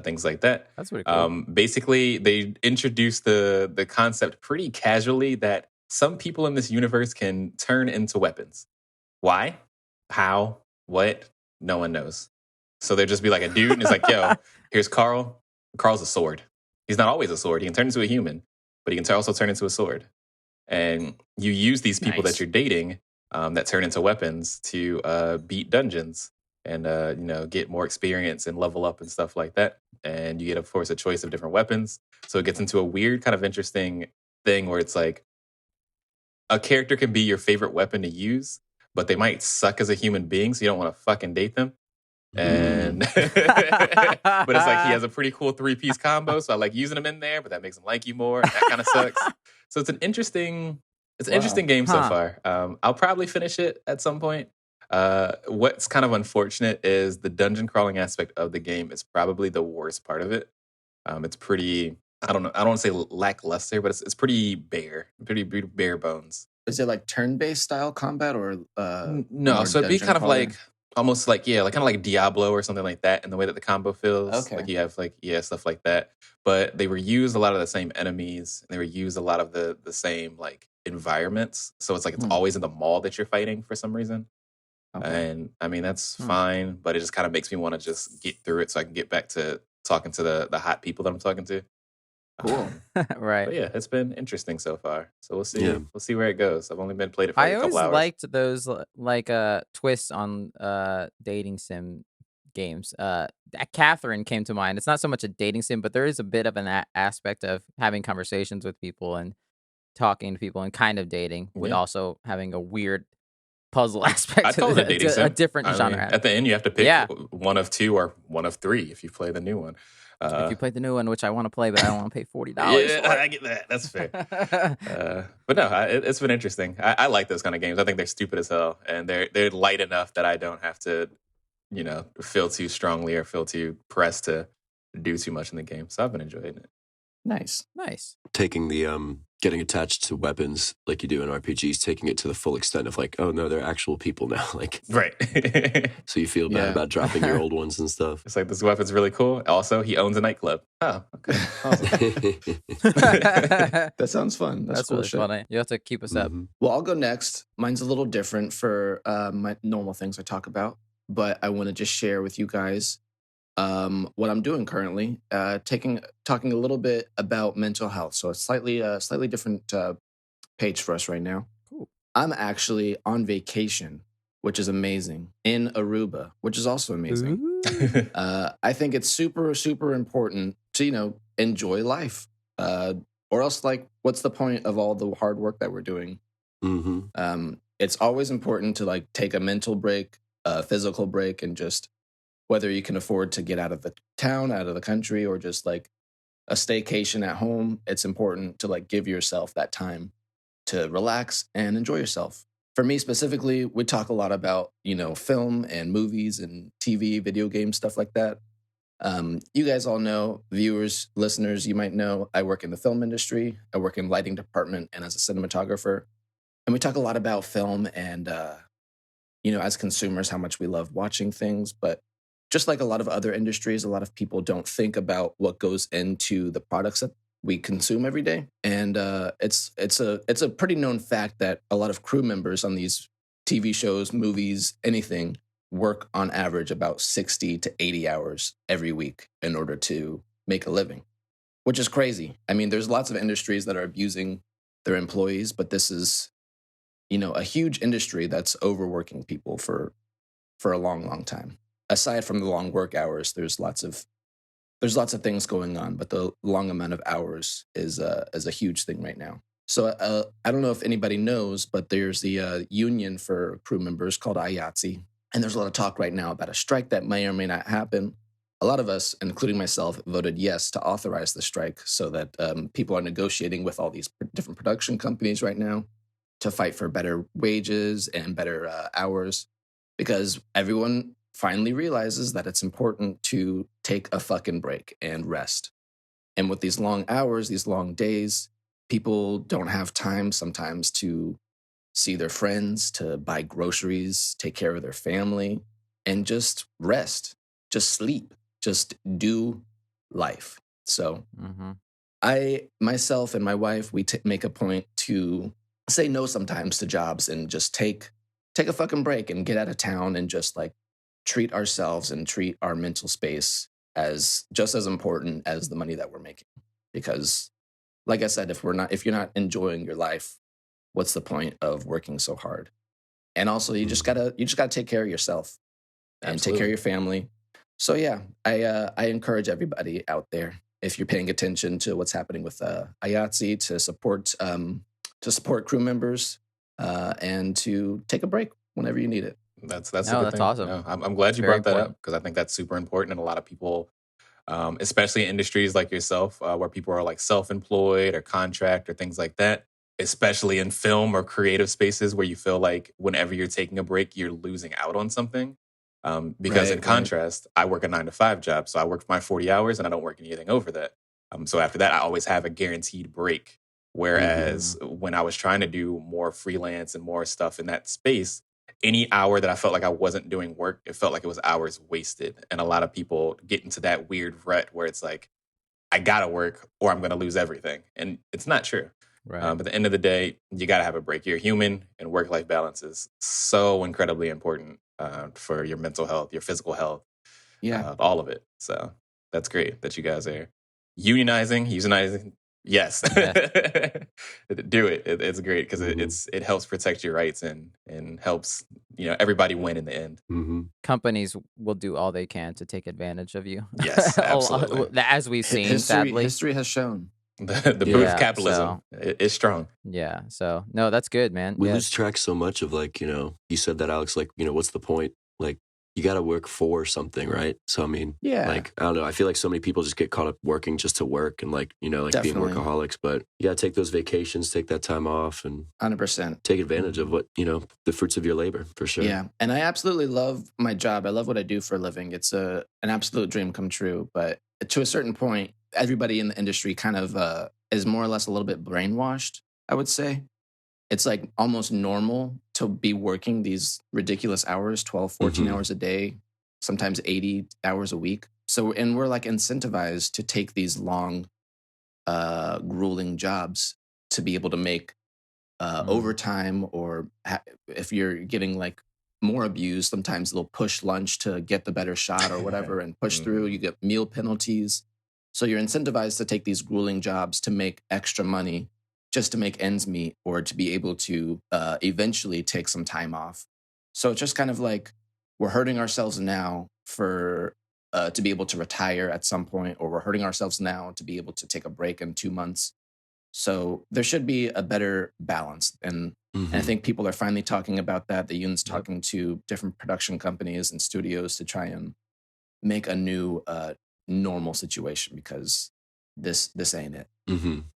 things like that. That's pretty cool. Basically, they introduced the concept pretty casually that some people in this universe can turn into weapons. Why? How? What? No one knows. So they'll just be like a dude and it's like, yo, here's Carl. Carl's a sword. He's not always a sword. He can turn into a human, but he can also turn into a sword. And you use these people that you're dating that turn into weapons to beat dungeons and get more experience and level up and stuff like that. And you get, of course, a choice of different weapons. So it gets into a weird kind of interesting thing where it's like a character can be your favorite weapon to use, but they might suck as a human being, so you don't want to fucking date them. And but it's like he has a pretty cool 3-piece combo, so I like using him in there, but that makes him like you more, and that kind of sucks. So it's an interesting game so far. I'll probably finish it at some point. What's kind of unfortunate is the dungeon crawling aspect of the game is probably the worst part of it. It's pretty, I don't want to say lackluster, but it's pretty bare bones. Is it like turn-based style combat or no? So it'd be kind of like almost like kind of like Diablo or something like that in the way that the combo feels. Okay. Like you have stuff like that. But they reused a lot of the same enemies. And they reused a lot of the same like environments. So it's like it's always in the mall that you're fighting for some reason. Okay. And I mean that's fine, but it just kind of makes me want to just get through it so I can get back to talking to the hot people that I'm talking to. Cool. Right. But yeah, it's been interesting so far. So we'll see. Yeah. We'll see where it goes. I've only played it for like a couple hours. I always liked those like twists on dating sim games. Catherine came to mind. It's not so much a dating sim, but there is a bit of an aspect of having conversations with people and talking to people and kind of dating with also having a weird puzzle aspect. I'd call it a dating sim. A different genre. At the end, you have to pick one of two or one of three if you play the new one. If you played the new one, which I want to play, but I don't want to pay $40. Yeah, I get that. That's fair. But no, it's been interesting. I like those kind of games. I think they're stupid as hell, and they're light enough that I don't have to, feel too strongly or feel too pressed to do too much in the game. So I've been enjoying it. Nice. Taking the getting attached to weapons like you do in RPGs, taking it to the full extent of like, oh no, they're actual people now. Like, Right. so you feel bad about dropping your old ones and stuff. It's like, this weapon's really cool. Also, he owns a nightclub. Oh, okay. Awesome. That sounds fun. That's cool really shit. funny. You have to keep us up. Well, I'll go next. Mine's a little different for my normal things I talk about, but I want to just share with you guys what I'm doing currently. Talking a little bit about mental health. So it's slightly different page for us right now. Cool. I'm actually on vacation, which is amazing, in Aruba, which is also amazing. I think it's super, super important to, enjoy life. Or else, like, what's the point of all the hard work that we're doing? It's always important to, like, take a mental break, a physical break, and just, whether you can afford to get out of the town, out of the country, or just, like, a staycation at home, it's important to, like, give yourself that time to relax and enjoy yourself. For me specifically, we talk a lot about, film and movies and TV, video games, stuff like that. You guys all know, viewers, listeners, you might know, I work in the film industry. I work in lighting department and as a cinematographer. And we talk a lot about film and, as consumers, how much we love watching things. But just like a lot of other industries, a lot of people don't think about what goes into the products that we consume every day. And it's a pretty known fact that a lot of crew members on these TV shows, movies, anything, work on average about 60 to 80 hours every week in order to make a living, which is crazy. I mean, there's lots of industries that are abusing their employees, but this is, a huge industry that's overworking people for a long, long time. Aside from the long work hours, there's lots of things going on, but the long amount of hours is a huge thing right now. So I don't know if anybody knows, but there's the union for crew members called IATSE. And there's a lot of talk right now about a strike that may or may not happen. A lot of us, including myself, voted yes to authorize the strike so that people are negotiating with all these different production companies right now to fight for better wages and better hours, because everyone finally realizes that it's important to take a fucking break and rest. And with these long hours, these long days, people don't have time sometimes to see their friends, to buy groceries, take care of their family, and just rest, just sleep, just do life. So I, myself and my wife, we make a point to say no sometimes to jobs and just take a fucking break and get out of town and just like treat ourselves and treat our mental space as just as important as the money that we're making. Because like I said, if you're not enjoying your life, what's the point of working so hard? And also you just gotta take care of yourself and take care of your family. So yeah, I encourage everybody out there, if you're paying attention to what's happening with IATSE, to support crew members and to take a break whenever you need it. That's awesome. No, I'm glad you brought that up, because I think that's super important. And a lot of people, especially in industries like yourself, where people are like self-employed or contract or things like that, especially in film or creative spaces where you feel like whenever you're taking a break, you're losing out on something. Because in contrast, I work a 9-to-5 job. So I work my 40 hours and I don't work anything over that. So after that, I always have a guaranteed break. Whereas when I was trying to do more freelance and more stuff in that space, any hour that I felt like I wasn't doing work, it felt like it was hours wasted. And a lot of people get into that weird rut where it's like, I gotta work or I'm gonna lose everything. And it's not true. Right. But at the end of the day, you gotta have a break. You're human, and work-life balance is so incredibly important for your mental health, your physical health, all of it. So that's great that you guys are unionizing. Yes. Do it. It's great because it helps protect your rights and helps everybody win in the end. Companies will do all they can to take advantage of you. Yes, absolutely. As we've seen, sadly. History has shown. The boot of capitalism is strong. Yeah. So, no, that's good, man. We lose track so much of like, you said that, Alex, like, what's the point? Like, you got to work for something, right? So, I mean, like, I don't know. I feel like so many people just get caught up working just to work and like, like Definitely. being workaholics. But you got to take those vacations, take that time off and 100% take advantage of what, the fruits of your labor for sure. Yeah. And I absolutely love my job. I love what I do for a living. It's an absolute dream come true. But to a certain point, everybody in the industry kind of is more or less a little bit brainwashed, I would say. It's like almost normal to be working these ridiculous hours, 12, 14 hours a day, sometimes 80 hours a week. So, and we're like incentivized to take these long, grueling jobs to be able to make overtime, or if you're getting like more abused, sometimes they'll push lunch to get the better shot or whatever and push through. You get meal penalties. So you're incentivized to take these grueling jobs to make extra money just to make ends meet or to be able to eventually take some time off. So it's just kind of like we're hurting ourselves now for to be able to retire at some point, or we're hurting ourselves now to be able to take a break in 2 months. So there should be a better balance. And I think people are finally talking about that. The union's talking to different production companies and studios to try and make a new normal situation, because this ain't it.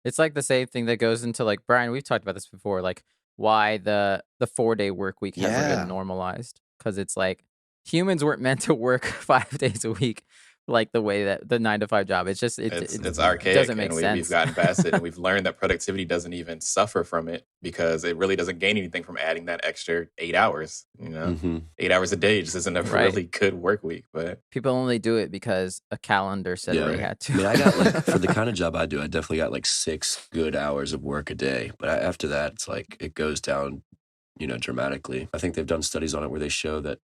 It's like the same thing that goes into, like, Brian, we've talked about this before, like why the 4-day work week hasn't been normalized, because it's like humans weren't meant to work 5 days a week like the way that the 9-to-5 job. It's just it's archaic. Doesn't make and sense. We've gotten past it, and we've learned that productivity doesn't even suffer from it, because it really doesn't gain anything from adding that extra 8 hours. 8 hours a day just isn't a really good work week. But people only do it because a calendar said they had to. I mean, I got like, for the kind of job I do, I definitely got like 6 good hours of work a day. But after that, it's like it goes down, dramatically. I think they've done studies on it where they show that,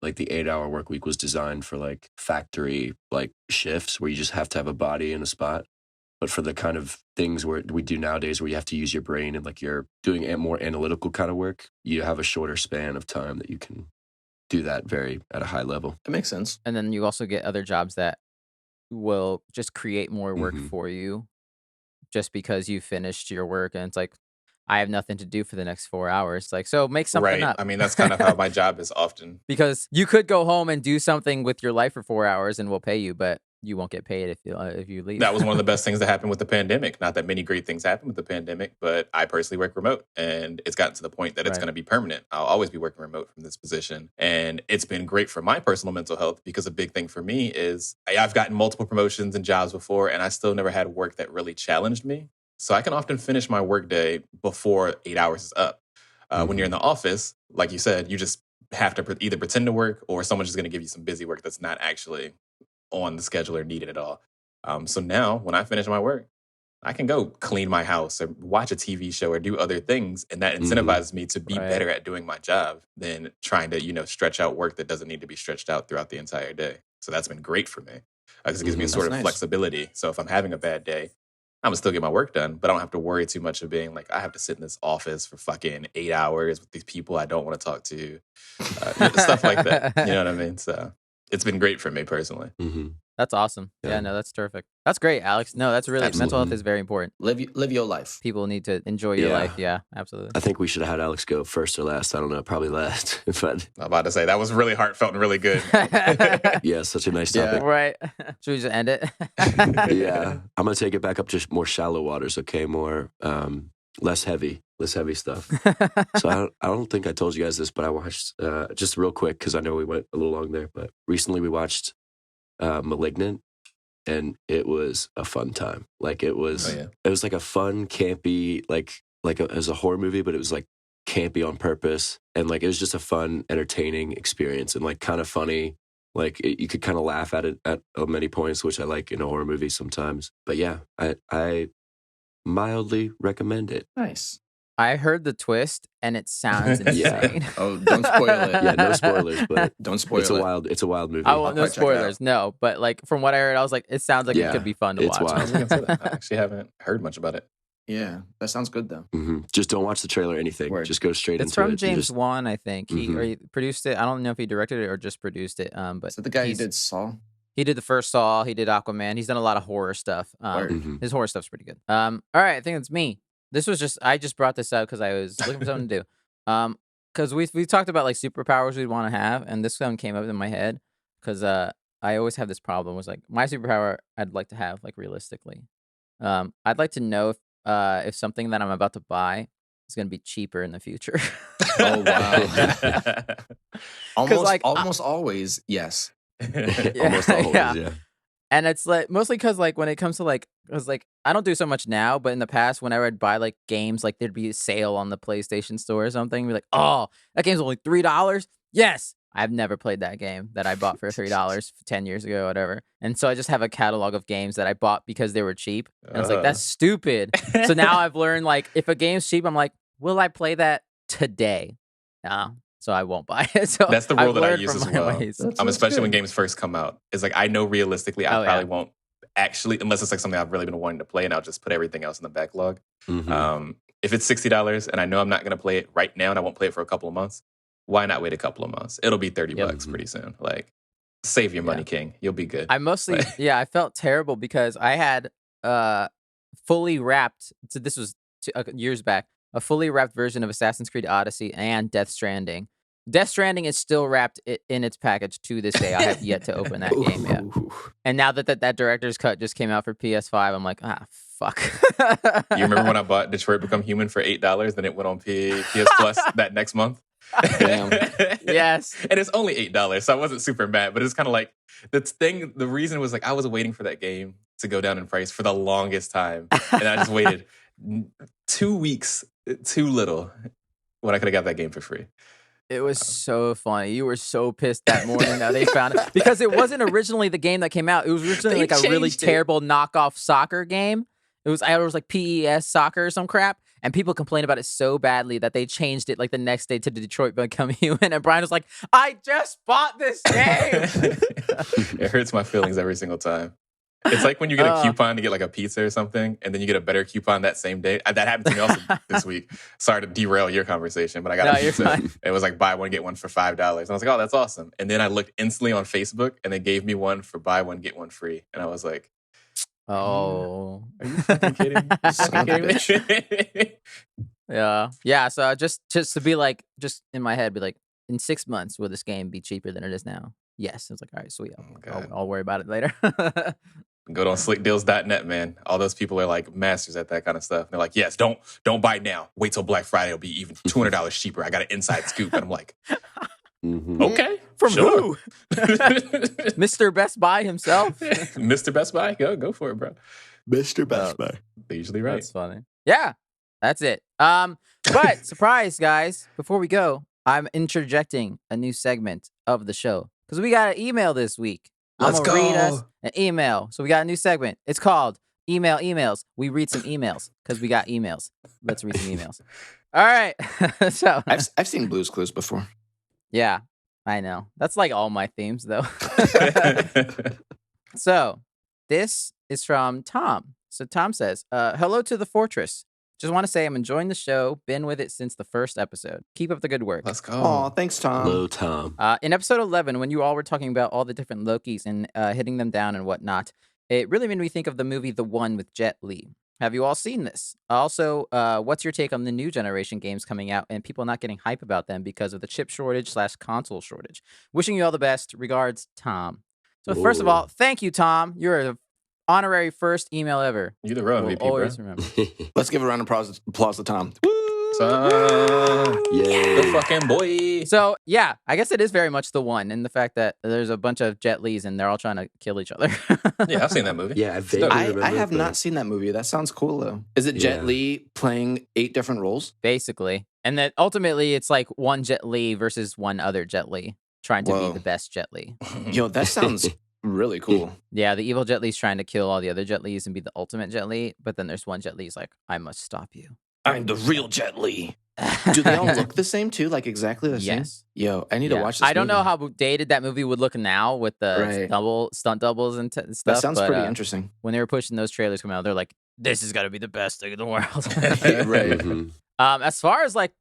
like the 8-hour work week was designed for like factory like shifts where you just have to have a body in a spot. But for the kind of things where we do nowadays where you have to use your brain and like you're doing a more analytical kind of work, you have a shorter span of time that you can do that at a high level. That makes sense. And then you also get other jobs that will just create more work for you just because you finished your work, and it's like, I have nothing to do for the next 4 hours. Like, so make something up. I mean, that's kind of how my job is often. Because you could go home and do something with your life for 4 hours and we'll pay you, but you won't get paid if you leave. That was one of the best things that happened with the pandemic. Not that many great things happened with the pandemic, but I personally work remote, and it's gotten to the point that it's going to be permanent. I'll always be working remote from this position. And it's been great for my personal mental health, because a big thing for me is I've gotten multiple promotions and jobs before, and I still never had work that really challenged me. So I can often finish my workday before 8 hours is up. When you're in the office, like you said, you just have to either pretend to work, or someone's just going to give you some busy work that's not actually on the schedule or needed at all. So now when I finish my work, I can go clean my house or watch a TV show or do other things. And that incentivizes me to be better at doing my job than trying to, stretch out work that doesn't need to be stretched out throughout the entire day. So that's been great for me, because it gives me a sort of flexibility. So if I'm having a bad day, I'm going to still get my work done, but I don't have to worry too much of being like, I have to sit in this office for fucking 8 hours with these people I don't want to talk to. Stuff like that. You know what I mean? So it's been great for me personally. That's awesome. Yeah, no, that's terrific. That's great, Alex. No, that's really, mental health is very important. Live your life. People need to enjoy your life. Yeah, absolutely. I think we should have had Alex go first or last. I don't know, probably last. But I'm about to say, that was really heartfelt and really good. Yeah, such a nice topic. Right. Should we just end it? Yeah. I'm going to take it back up to more shallow waters, okay? More, less heavy stuff. So I don't think I told you guys this, but I watched, just real quick, because I know we went a little long there, but recently we watched Malignant, and it was a fun time. Like it was it was like a fun, campy, it was a horror movie, but it was like campy on purpose, and like it was just a fun, entertaining experience, and like kind of funny. Like you could kind of laugh at it at many points, which I like in a horror movie sometimes. But yeah, I mildly recommend it. Nice. I heard the twist, and it sounds insane. Oh, don't spoil it. Yeah, no spoilers, but don't spoil it. It's a wild movie. I won't, no spoilers, no. But like from what I heard, I was like, it sounds like it could be fun to watch. Wild. I actually haven't heard much about it. Yeah, that sounds good though. Just don't watch the trailer or anything. Word. Just go straight into it. It's from James Wan, I think. He produced it. I don't know if he directed it or just produced it. But is that the guy who did Saw? He did the first Saw. He did Aquaman. He's done a lot of horror stuff. His horror stuff's pretty good. All right, I think it's me. I just brought this up because I was looking for something to do. Because we talked about like superpowers we'd want to have, and this one came up in my head because I always have this problem. Was like my superpower I'd like to have, like realistically. I'd like to know if something that I'm about to buy is going to be cheaper in the future. Oh wow! Almost always, yes. Almost always, yeah. And it's like mostly because like when it comes to like, because like I don't do so much now, but in the past, whenever I'd buy like games, like there'd be a sale on the PlayStation Store or something. Be like, oh, that game's only $3. Yes, I've never played that game that I bought for $3 10 years ago, or whatever. And so I just have a catalog of games that I bought because they were cheap. And I was like, that's stupid. So now I've learned like if a game's cheap, I'm like, will I play that today? No. So I won't buy it. So that's the rule that I use from as well. Especially when games first come out. It's like I know realistically I probably won't actually, unless it's like something I've really been wanting to play, and I'll just put everything else in the backlog. If it's $60 and I know I'm not going to play it right now and I won't play it for a couple of months, why not wait a couple of months? It'll be $30 pretty soon. Like, save your money, King. You'll be good. I mostly, I felt terrible because I had fully wrapped. So this was years back. A fully wrapped version of Assassin's Creed Odyssey and Death Stranding. Death Stranding is still wrapped in its package to this day. I have yet to open that game yet. And now that director's cut just came out for PS5, I'm like, fuck. You remember when I bought Detroit Become Human for $8, then it went on PS Plus that next month? Damn. Yes. And it's only $8, so I wasn't super mad, but it's kind of like the reason was like I was waiting for that game to go down in price for the longest time. And I just waited 2 weeks too little when I could have got that game for free. It was so funny. You were so pissed that morning that they found it. Because it wasn't originally the game that came out. It was originally like a really terrible knockoff soccer game. It was like PES soccer or some crap. And people complained about it so badly that they changed it like the next day to Detroit Become Human. And Brian was like, I just bought this game. It hurts my feelings every single time. It's like when you get a coupon to get like a pizza or something, and then you get a better coupon that same day. That happened to me also this week. Sorry to derail your conversation, but I got a pizza. It was like buy one, get one for $5. And I was like, oh, that's awesome. And then I looked instantly on Facebook, and they gave me one for buy one, get one free. And I was like, oh. Are you fucking kidding me? Yeah. So just to be like, just in my head, be like, in 6 months, will this game be cheaper than it is now? Yes. I was like, all right, sweet. I'll worry about it later. Go to slickdeals.net, man. All those people are like masters at that kind of stuff. They're like, yes, don't buy now. Wait till Black Friday. It'll be even $200 cheaper. I got an inside scoop. And I'm like, okay. From who? Mr. Best Buy himself? Mr. Best Buy? Go for it, bro. Mr. Best Buy. They're usually right. That's funny. Yeah, that's it. But surprise, guys, before we go, I'm interjecting a new segment of the show because we got an email this week. Let's I'm gonna go. read us an email. So we got a new segment. It's called Emails. We read some emails because we got emails. Let's read some emails. All right. So I've seen Blue's Clues before. yeah, I know. That's like all my themes, though. So this is from Tom. So Tom says, hello to the Fourtress. Just want to say I'm enjoying the show. Been with it since the first episode. Keep up the good work. Let's go. Oh, thanks, Tom. Hello, Tom. In episode 11, when you all were talking about all the different Lokis and hitting them down and whatnot, it really made me think of the movie The One with Jet Li. Have you all seen this? Also, what's your take on the new generation games coming out and people not getting hype about them because of the chip shortage / console shortage? Wishing you all the best. Regards, Tom. So first of all, thank you, Tom. You're the honorary first email ever. You're the real MVP, bro. Always remember. Let's give a round of applause to Tom. The fucking boy. So, yeah, I guess it is very much The One in the fact that there's a bunch of Jet Lis and they're all trying to kill each other. Yeah, I've seen that movie. Yeah, I vaguely remember. I have not seen that movie. That sounds cool, though. Is it Jet Li playing 8 different roles? Basically. And then ultimately it's like one Jet Li versus one other Jet Li trying to be the best Jet Li. Yo, that sounds really cool. Yeah, the evil Jet Li's trying to kill all the other Jet Lis and be the ultimate Jet Li, but then there's one Jet Li's like, I must stop you. I'm the real Jet Li. Do they all look the same too? Like exactly the same? Yes. Yo, I need to watch this I don't movie. know how dated that movie would look now with the stunt doubles and stuff. That sounds pretty interesting. When they were pushing those trailers coming out, they're like, this is going to be the best thing in the world. Right. Mhm. As far as like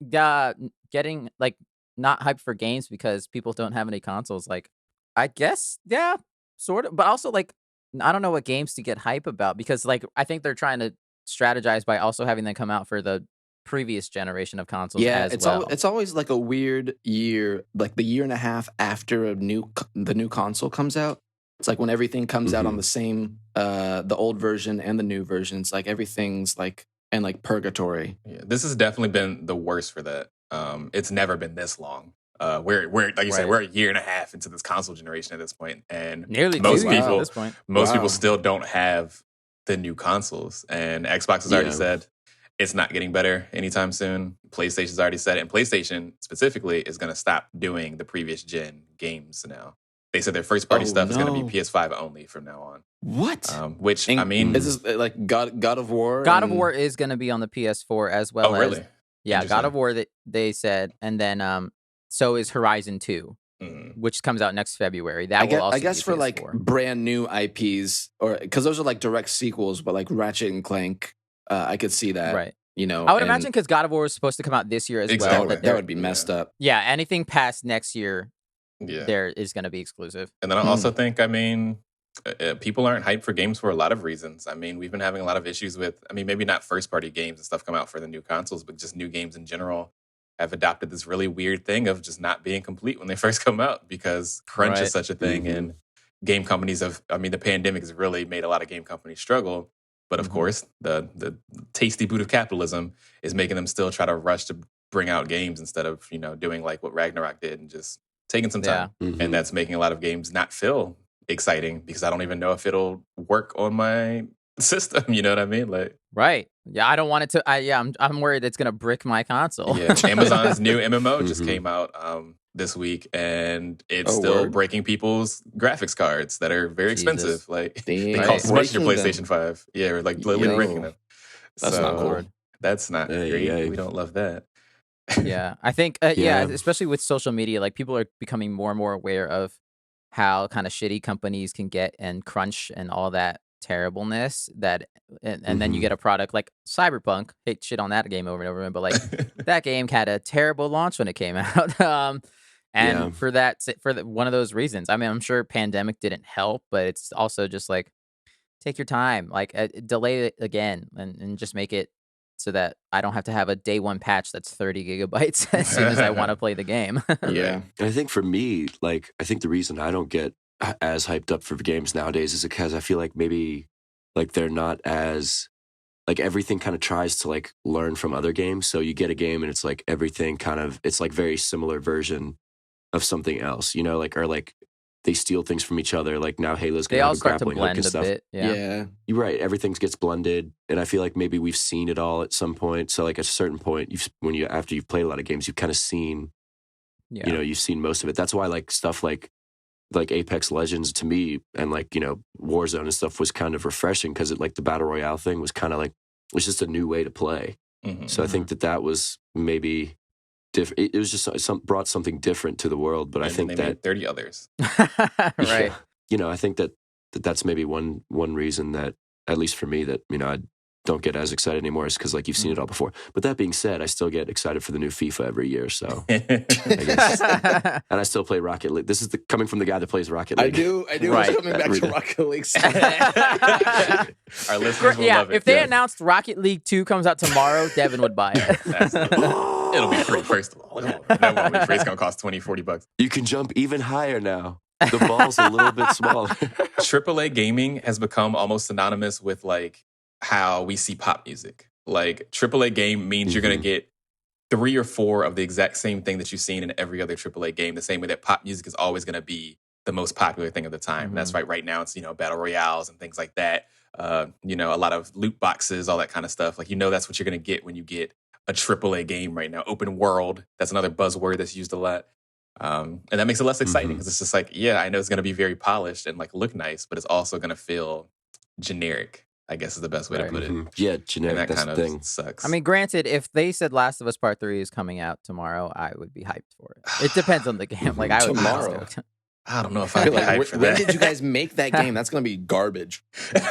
getting like not hyped for games because people don't have any consoles, like I guess, yeah, sort of. But also like, I don't know what games to get hype about because like, I think they're trying to strategize by also having them come out for the previous generation of consoles it's always like a weird year, like the year and a half after the new console comes out. It's like when everything comes out on the same the old version and the new version. It's like everything's like in like purgatory. Yeah, this has definitely been the worst for that. It's never been this long. We're like you said, Right. we're a year and a half into this console generation at this point, and Nearly most 2 years people at this point. most people Wow. still don't have the new consoles. And Xbox has already Yeah. said it's not getting better anytime soon. PlayStation's already said it, and PlayStation specifically is going to stop doing the previous gen games now. They said their first party Oh, stuff is going to no. be PS5 only from now on. What? Which And I mean, is this like God of War? God of and- War is going to be on the PS4 as well oh as really? yeah, God Interesting. of War that they said, and then so is Horizon 2, Mm. which comes out next February. That I will guess, also I guess be for PS4. like brand new IPs, or because those are like direct sequels, but like Ratchet and Clank, I could see that. right. You know, I would and imagine because God of War was supposed to come out this year as Exactly. well. that would be messed up. Yeah, anything past next year, Yeah. there is going to be exclusive. And then I also think, I mean, people aren't hyped for games for a lot of reasons. I mean, we've been having a lot of issues with, I mean, maybe not first party games and stuff come out for the new consoles, but just new games in general have adopted this really weird thing of just not being complete when they first come out because crunch Right. is such a thing. Mhm. And game companies have, I mean, the pandemic has really made a lot of game companies struggle. But of Mhm. course, the tasty boot of capitalism is making them still try to rush to bring out games instead of, you know, doing like what Ragnarok did and just taking some time. Mhm. And that's making a lot of games not feel exciting because I don't even know if it'll work on my system. You know what I mean? Like, Right. Yeah, I don't want it to. I'm worried it's going to brick my console. yeah, Amazon's new MMO just Mhm. came out this week, and it's Oh, still word? breaking people's graphics cards that are very Jesus. expensive. Like they Damn. cost as much as your Breaking them. PlayStation 5. Yeah, or like literally Yo. breaking them. That's not So, cool. That's not Hey, great. hey. We don't love that. Yeah, I think yeah, Yeah. especially with social media, like people are becoming more and more aware of how kind of shitty companies can get and crunch and all that terribleness that and then you Mhm. get a product like Cyberpunk. Hate shit on that game over and over again, but like that game had a terrible launch when it came out. And Yeah. for that one of those reasons. I mean, I'm sure pandemic didn't help, but it's also just like take your time, like delay it again and just make it so that I don't have to have a day one patch that's 30 gigabytes as soon as I want to play the game. Yeah. And I think for me, like, I think the reason I don't get as hyped up for games nowadays is because I feel like maybe, like, they're not as, like, everything kind of tries to, like, learn from other games. So you get a game and it's like everything kind of, it's like very similar version of something else, you know, like, or like they steal things from each other. Like now Halo's They gonna all have a start to grappling hook blend and a stuff. bit. Yeah. Yeah. You're right. Everything gets blended, and I feel like maybe we've seen it all at some point. So, like at a certain point, after you've played a lot of games, you've kind of seen, Yeah. you know, you've seen most of it. That's why like stuff like Apex Legends to me, and like, you know, Warzone and stuff was kind of refreshing because it, like, the battle royale thing was kind of like, it was just a new way to play. Mhm. So I think that was maybe different. It was just brought something different to the world. But I And think they that made 30 others. Right. yeah, you know, I think that's maybe one reason that, at least for me, that, you know, I don't get as excited anymore is because, like, you've seen it all before. But that being said, I still get excited for the new FIFA every year. So, guess. And I still play Rocket League. This is coming from the guy that plays Rocket I League. do. Right. It's coming back to Rocket League. Our listeners will Yeah, love it. if they Yeah. announced Rocket League 2 comes out tomorrow, Devin would buy it. Absolutely. It'll be free, first of all. That won't be free. It's going to cost $20-$40. You can jump even higher now. The ball's a little bit smaller. AAA gaming has become almost synonymous with like how we see pop music. Like AAA game means you're going to get 3 or 4 of the exact same thing that you've seen in every other AAA game. The same way that pop music is always going to be the most popular thing of the time. And that's right now it's, you know, battle royales and things like that. You know, a lot of loot boxes, all that kind of stuff. Like, you know, that's what you're going to get when you get a AAA game right now. Open world, that's another buzzword that's used a lot. And that makes it less exciting because it's just like, yeah, I know it's going to be very polished and like look nice, but it's also going to feel generic, I guess is the best way to Right. put it. Yeah, And generic. that That's kind the of thing. sucks. I mean, granted, if they said Last of Us Part 3 is coming out tomorrow, I would be hyped for it. It depends on the game. Like, I would Tomorrow. be stoked. I don't know if I I'd feel be hyped like, for when that. did you guys make that game? That's gonna be garbage. You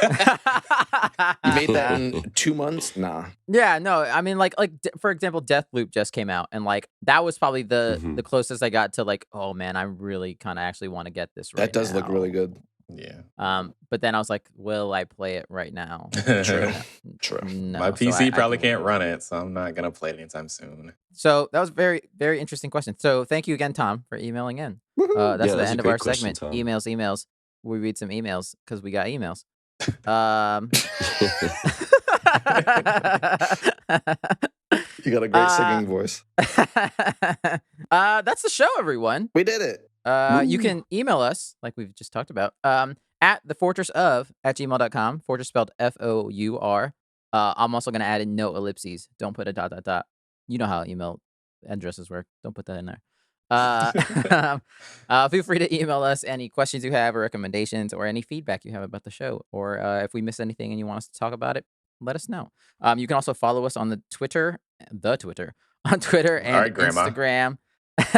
made that in 2 months? Nah. Yeah, no, I mean, like for example, Deathloop just came out, and like that was probably the closest I got to like, oh man, I really kind of actually want to get this right That does look now. really good. Yeah. But then I was like, will I play it right now? True. True. No, My so PC I probably can can't wait. run it, so I'm not going to play it anytime soon. So that was a very, very interesting question. So thank you again, Tom, for emailing in. That's Yeah, the that's end a of our great question, segment. Tom. Emails. We read some emails because we got emails. You got a great singing voice. That's the show, everyone. We did it. You can email us, like we've just talked about, at thefortressof@gmail.com. Fortress spelled F-O-U-R. I'm also going to add in no ellipses. Don't put a ... You know how email addresses work. Don't put that in there. Feel free to email us any questions you have or recommendations or any feedback you have about the show. Or if we miss anything and you want us to talk about it, let us know. You can also follow us on on Twitter and Instagram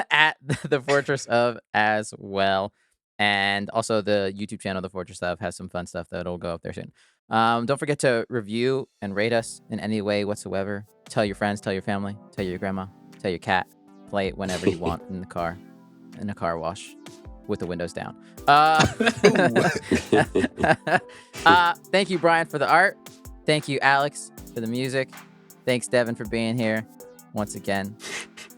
at the Fortress of as well. And also the YouTube channel, The Fortress of, has some fun stuff that'll go up there soon. Don't forget to review and rate us in any way whatsoever. Tell your friends, tell your family, tell your grandma, tell your cat. Play it whenever you want in a car wash with the windows down. Thank you, Brian, for the art. Thank you, Alex, for the music. Thanks, Devin, for being here once again.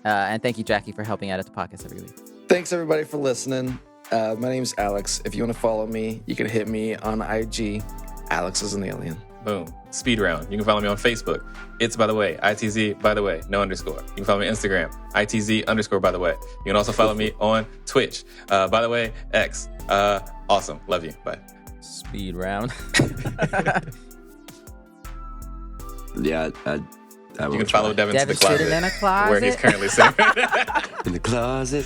And thank you, Jackie, for helping out at the podcast every week. Thanks, everybody, for listening. My name's Alex. If you want to follow me, you can hit me on IG. Alex is an alien. Boom. Speed round. You can follow me on Facebook. It's by the way, ITZ by the way, no underscore. You can follow me on Instagram, ITZ underscore by the way. You can also follow me on Twitch, by the way, X. Awesome. Love you. Bye. Speed round. Yeah, you can follow Devin to the closet, sitting in a closet, where he's currently sitting. in the closet.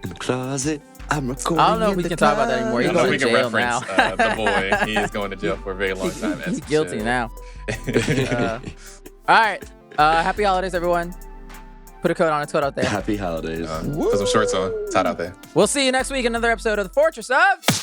In the closet. I'm recording. I don't know if we can talk about that anymore. I He's don't know going if to we can jail reference now. the boy. He is going to jail for a very long time. He's guilty now. All right. Happy holidays, everyone. Put a coat on. It's cold out there. Happy holidays. Put some shorts on. It's hot out there. We'll see you next week in another episode of The Fortress of...